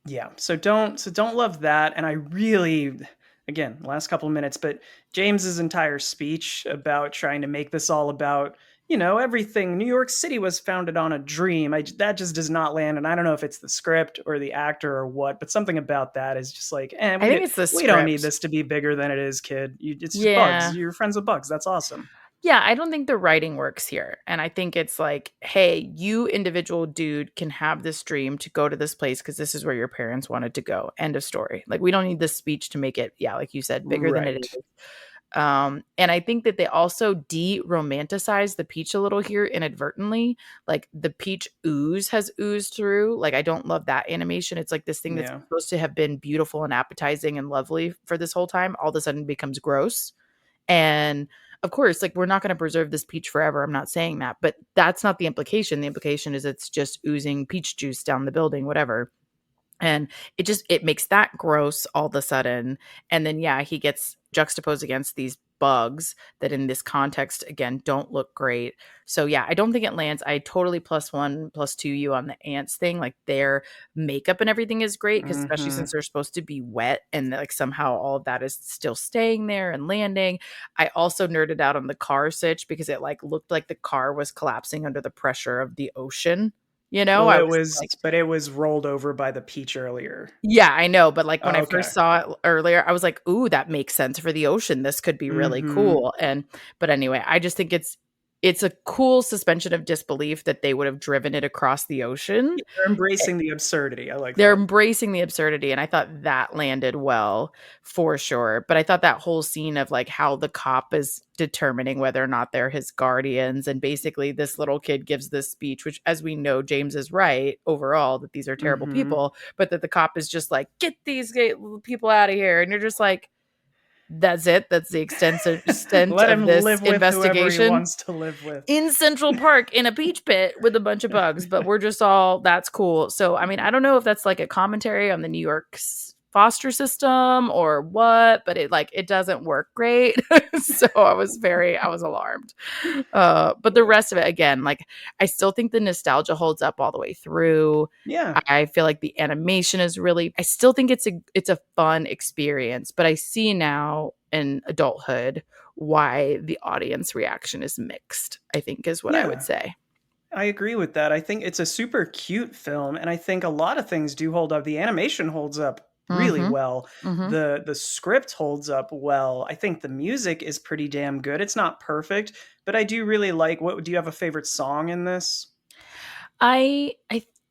Yeah. So don't love that. And I really, again, last couple of minutes, but James's entire speech about trying to make this all about, everything. New York City was founded on a dream. That just does not land. And I don't know if it's the script or the actor or what, but something about that is just like, I think it's the we don't need script. this to be bigger than it is, kid. It's just bugs. Yeah. You're friends with bugs. That's awesome. Yeah, I don't think the writing works here. And I think it's like, hey, you individual dude can have this dream to go to this place because this is where your parents wanted to go. End of story. Like, we don't need this speech to make it, yeah, like you said, bigger than it Right. is. And I think that they also de-romanticize the peach a little here inadvertently. Like, the peach ooze has oozed through. Like, I don't love that animation. It's like this thing that's Yeah. supposed to have been beautiful and appetizing and lovely for this whole time, all of a sudden becomes gross. And of course, like, we're not going to preserve this peach forever. I'm not saying that, but that's not the implication. The implication is it's just oozing peach juice down the building, whatever. And it makes that gross all of a sudden. And then, yeah, he gets juxtaposed against these bugs that in this context, again, don't look great. So yeah, I don't think it lands. I totally +1, +2 you on the ants thing. Like, their makeup and everything is great because especially Mm-hmm. since they're supposed to be wet and like somehow all of that is still staying there and landing. I also nerded out on the car sitch because it like looked like the car was collapsing under the pressure of the ocean. Well, I was like, it was rolled over by the peach earlier. yeah, I know, but, like, when I Okay. first saw it earlier, I was like, "Ooh, that makes sense for the ocean. This could be really Mm-hmm. cool." But anyway, I just think it's a cool suspension of disbelief that they would have driven it across the ocean. Yeah, they're embracing the absurdity. I like They're that. embracing the absurdity, and I thought that landed well for sure. But I thought that whole scene of like how the cop is determining whether or not they're his guardians, and basically this little kid gives this speech, which, as we know, James is right overall that these are terrible Mm-hmm. people, but that the cop is just like, get these people out of here, and you're just like, that's it. That's the extent Let of him this live with whoever he investigation wants to live with. in Central Park in a peach pit with a bunch of bugs, but we're just all, that's cool. So, I mean, I don't know if that's like a commentary on the New York foster system or what, but it doesn't work great. So I was alarmed. But the rest of it, again, like, I still think the nostalgia holds up all the way through. Yeah. I feel like the animation is really, I still think it's a fun experience, but I see now in adulthood why the audience reaction is mixed, I think is what I would Yeah. say. I agree with that. I think it's a super cute film, and I think a lot of things do hold up. The animation holds up really Mhm. well. Mhm. The script holds up well. I think the music is pretty damn good. It's not perfect, but I do really like, what do you have a favorite song in this? I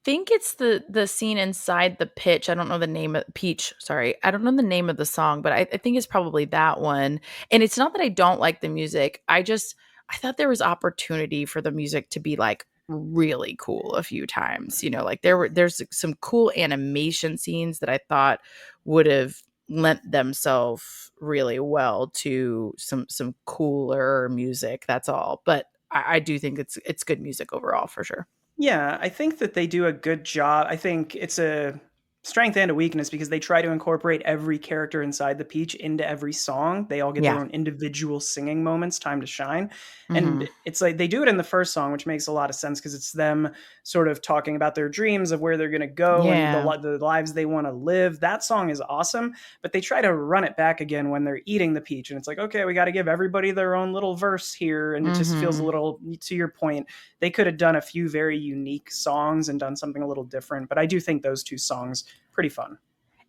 think it's the scene inside the pitch. I don't know the name of Peach, sorry. I don't know the name of the song, but I think it's probably that one. And it's not that I don't like the music. I thought there was opportunity for the music to be like really cool a few times. You know, like there's some cool animation scenes that I thought would have lent themselves really well to some cooler music. That's all. But I do think it's good music overall for sure. Yeah, I think that they do a good job. I think it's a strength and a weakness because they try to incorporate every character inside the Peach into every song. They all get their Yeah. own individual singing moments, time to shine. Mhm. And it's like they do it in the first song, which makes a lot of sense because it's them sort of talking about their dreams of where they're going to go and Yeah. the lives they want to live. That song is awesome, but they try to run it back again when they're eating the peach. And it's like, okay, we got to give everybody their own little verse here. And it just feels a Mhm. little, to your point, they could have done a few very unique songs and done something a little different. But I do think those two songs pretty fun.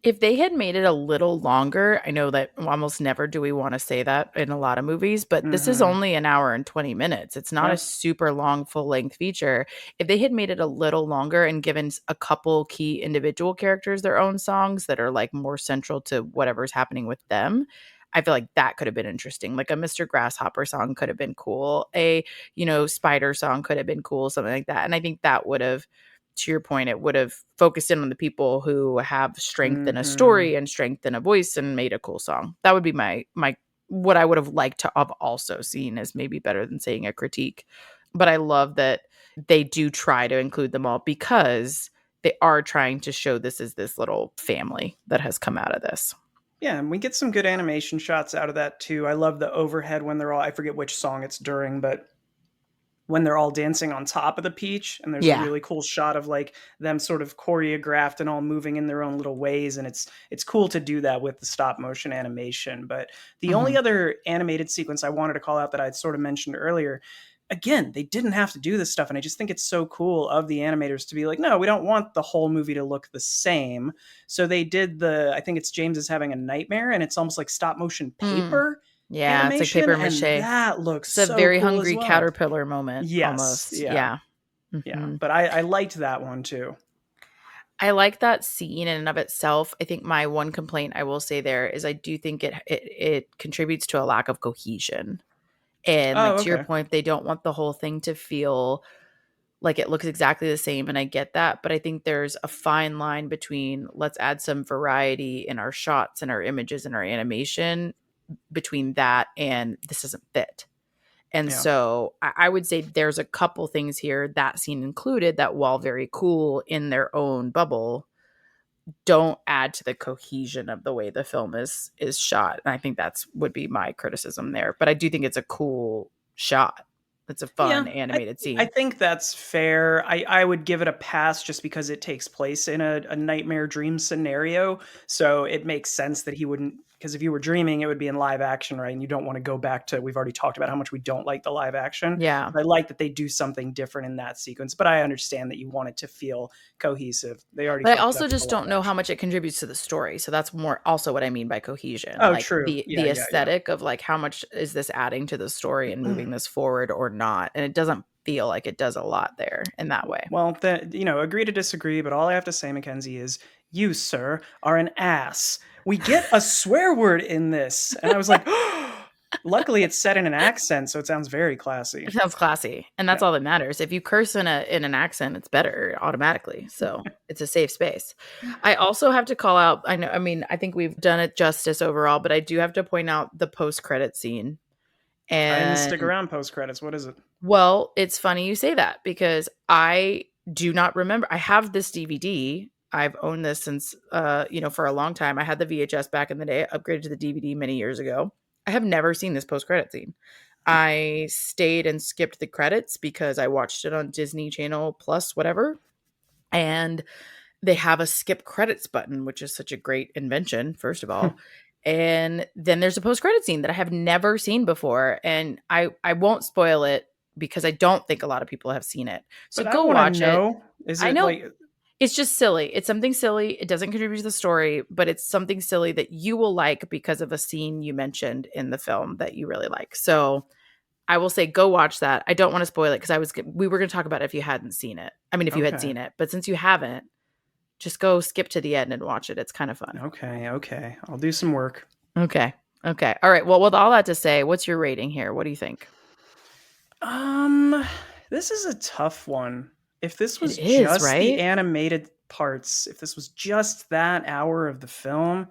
If they had made it a little longer, I know that almost never do we want to say that in a lot of movies, but this is Hmm. only an hour and 20 minutes. It's not a Yeah. super long full length feature. If they had made it a little longer and given a couple key individual characters their own songs that are like more central to whatever's happening with them, I feel like that could have been interesting. Like a Mr. Grasshopper song could have been cool. Spider song could have been cool, something like that. And I think that would have, to your point, it would have focused in on the people who have strength in a Hmm. story and strength in a voice and made a cool song. That would be my what I would have liked to have also seen as maybe better than saying a critique. But I love that they do try to include them all because they are trying to show this as this little family that has come out of this. Yeah, and we get some good animation shots out of that too. I love the overhead when they're all, I forget which song it's during, but when they're all dancing on top of the peach and there's a Yeah. really cool shot of like them sort of choreographed and all moving in their own little ways, and it's cool to do that with the stop motion animation. But the only Mhm. other animated sequence I wanted to call out that I'd sort of mentioned earlier, again, they didn't have to do this stuff, and I just think it's so cool of the animators to be like, no, we don't want the whole movie to look the same. So they did the, I think it's James is having a nightmare and it's almost like stop motion Mm. paper Yeah, it's like animation, paper and mache. that looks It's a so very cool as hungry well. caterpillar moment Yes, almost. yeah. Yeah. Yeah, Mhm. but I liked that one too. I like that scene in and of itself. I think my one complaint I will say there is I do think it contributes to a lack of cohesion. And like Oh, to your okay. point, they don't want the whole thing to feel like it looks exactly the same. And I get that. But I think there's a fine line between let's add some variety in our shots and our images and our animation between that and this doesn't fit. And Yeah. so I would say there's a couple things here, that scene included, that while very cool in their own bubble, don't add to the cohesion of the way the film is shot. And I think that's would be my criticism there. But I do think it's a cool shot. It's a fun Yeah, animated I scene. think that's fair. I would give it a pass just because it takes place in a nightmare dream scenario. So it makes sense that he wouldn't, because if you were dreaming, it would be in live action, right? And you don't want to go back to, we've already talked about how much we don't like the live action. Yeah. I like that they do something different in that sequence, but I understand that you want it to feel cohesive. They already But I fucked it up also with the just don't live know how action. much it contributes to the story. So that's more also what I mean by cohesion. Oh, Like true. the Yeah. aesthetic of like how much is this adding to the story and moving this forward or not. And it doesn't feel like it does a lot there in that way. Well, agree to disagree, but all I have to say, Mackenzie, is you, sir, are an ass. We get a swear word in this. And I was like, luckily it's set in an accent, so it sounds very classy. It sounds classy, and that's Yeah. all that matters. If you curse in an accent, it's better automatically. So it's a safe space. I also have to call out. I know. I mean, I think we've done it justice overall, but I do have to point out the post credit scene. I didn't stick And around post credits. What is it? well, it's funny you say that because I do not remember. I have this DVD. I've owned this since for a long time. I had the VHS back in the day, upgraded to the DVD many years ago. I have never seen this post credit scene. I stayed and skipped the credits because I watched it on Disney Channel Plus, whatever. And they have a skip credits button, which is such a great invention, first of all. And then there's a post credit scene that I have never seen before. And I won't spoil it because I don't think a lot of people have seen it. So But I go want to watch it. know, is I it know like, it's just silly. It's something silly. It doesn't contribute to the story, but it's something silly that you will like because of a scene you mentioned in the film that you really like. So I will say go watch that. I don't want to spoil it because we were going to talk about it if you hadn't seen it. I mean, if you had Okay. seen it, but since you haven't, just go skip to the end and watch it. It's kind of fun. Okay. Okay. I'll do some work. Okay. Okay. All right. Well, with all that to say, what's your rating here? What do you think? Um, this is a tough one. If this It was is, just the right? animated parts, if this was just that hour of the film,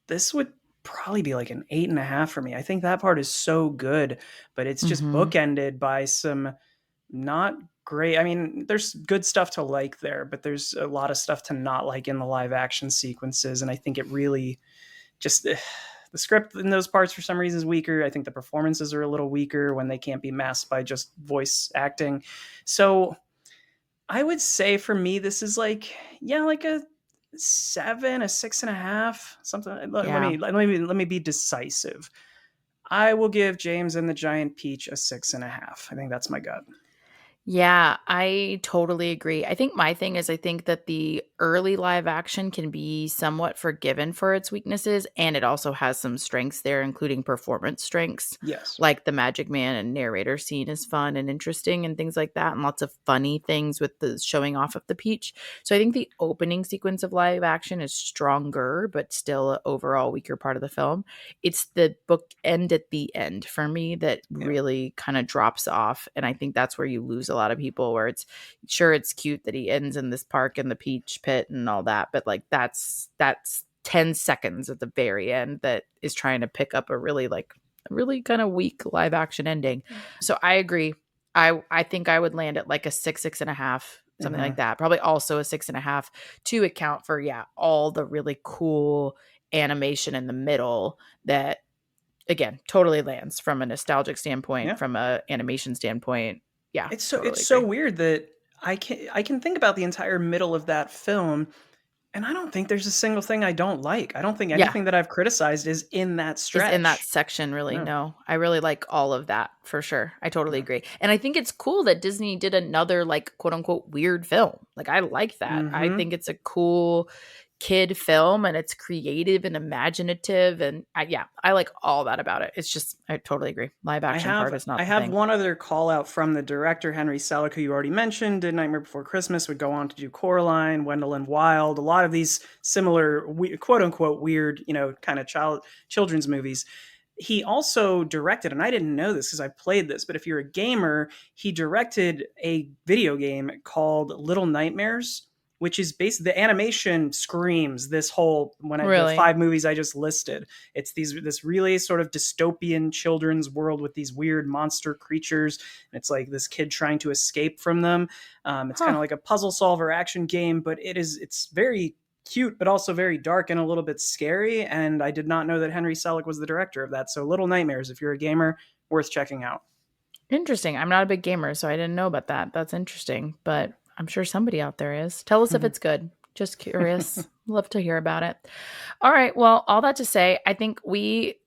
this would probably be like an 8.5 for me. I think that part is so good, but it's just Mm-hmm. bookended by some not great. I mean, there's good stuff to like there, but there's a lot of stuff to not like in the live action sequences. And I think it really just the script in those parts for some reason is weaker. I think the performances are a little weaker when they can't be masked by just voice acting. So I would say for me, this is like, yeah, like a 7, a 6.5, something. Yeah. Let me be decisive. I will give James and the Giant Peach a 6.5. I think that's my gut. Yeah, I totally agree. I think my thing is I think that the early live action can be somewhat forgiven for its weaknesses, and it also has some strengths there, including performance strengths. Yes. Like the Magic Man and narrator scene is fun and interesting and things like that, and lots of funny things with the showing off of the peach. So I think the opening sequence of live action is stronger, but still an overall weaker part of the film. It's the book end at the end for me that Yeah. really kind of drops off, and I think that's where you lose a lot of people, where it's sure it's cute that he ends in this park in the peach pit and all that, but like that's 10 seconds at the very end that is trying to pick up a really kind of weak live action ending. So I agree. I think I would land at like a 6.5, something Mm-hmm. like that, probably also a 6.5 to account for all the really cool animation in the middle that again totally lands from a nostalgic standpoint, Yeah. from a animation standpoint. Yeah, It's totally so agree. weird that I can think about the entire middle of that film, and I don't think there's a single thing I don't like. I don't think Yeah, anything that I've criticized is in that is in that stretch. section really. No. No, I really like all of that for sure. I totally Yeah. agree. And I think it's cool that Disney did another like quote unquote weird film. Like I like that. I Mm-hmm. think it's a cool kid film and it's creative and imaginative and I like all that about it. It's just I totally agree. Live I action part have is I not the have thing. one other call out from the director Henry Selick, who you already mentioned, did Nightmare Before Christmas, would go on to do Coraline, Wendell and Wild, a lot of these similar quote unquote weird, kind of children's movies. He also directed, and I didn't know this because I played this, but if you're a gamer, he directed a video game called Little Nightmares, which is basically the animation screams this whole the Really? 5 movies I just listed. It's this really sort of dystopian children's world with these weird monster creatures, and it's like this kid trying to escape from them. It's kind Huh. of like a puzzle solver action game, but it's very cute, but also very dark and a little bit scary. And I did not know that Henry Selick was the director of that. So Little Nightmares, if you're a gamer, worth checking out. Interesting. I'm not a big gamer, so I didn't know about that. That's interesting, but I'm sure somebody out there is. Tell us if it's good. Just curious. Love to hear about it. All right. Well, all that to say, I think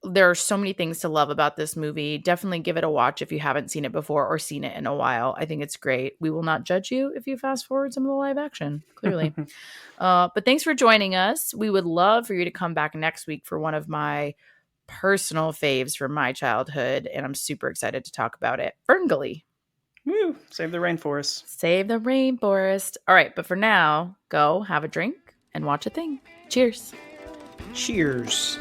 there are so many things to love about this movie. Definitely give it a watch if you haven't seen it before or seen it in a while. I think it's great. We will not judge you if you fast forward some of the live action, clearly. But thanks for joining us. We would love for you to come back next week for one of my personal faves from my childhood, and I'm super excited to talk about it. Ferngully. Woo, save the rainforest. Save the rainforest. All right, but for now, go have a drink and watch a thing. Cheers. Cheers.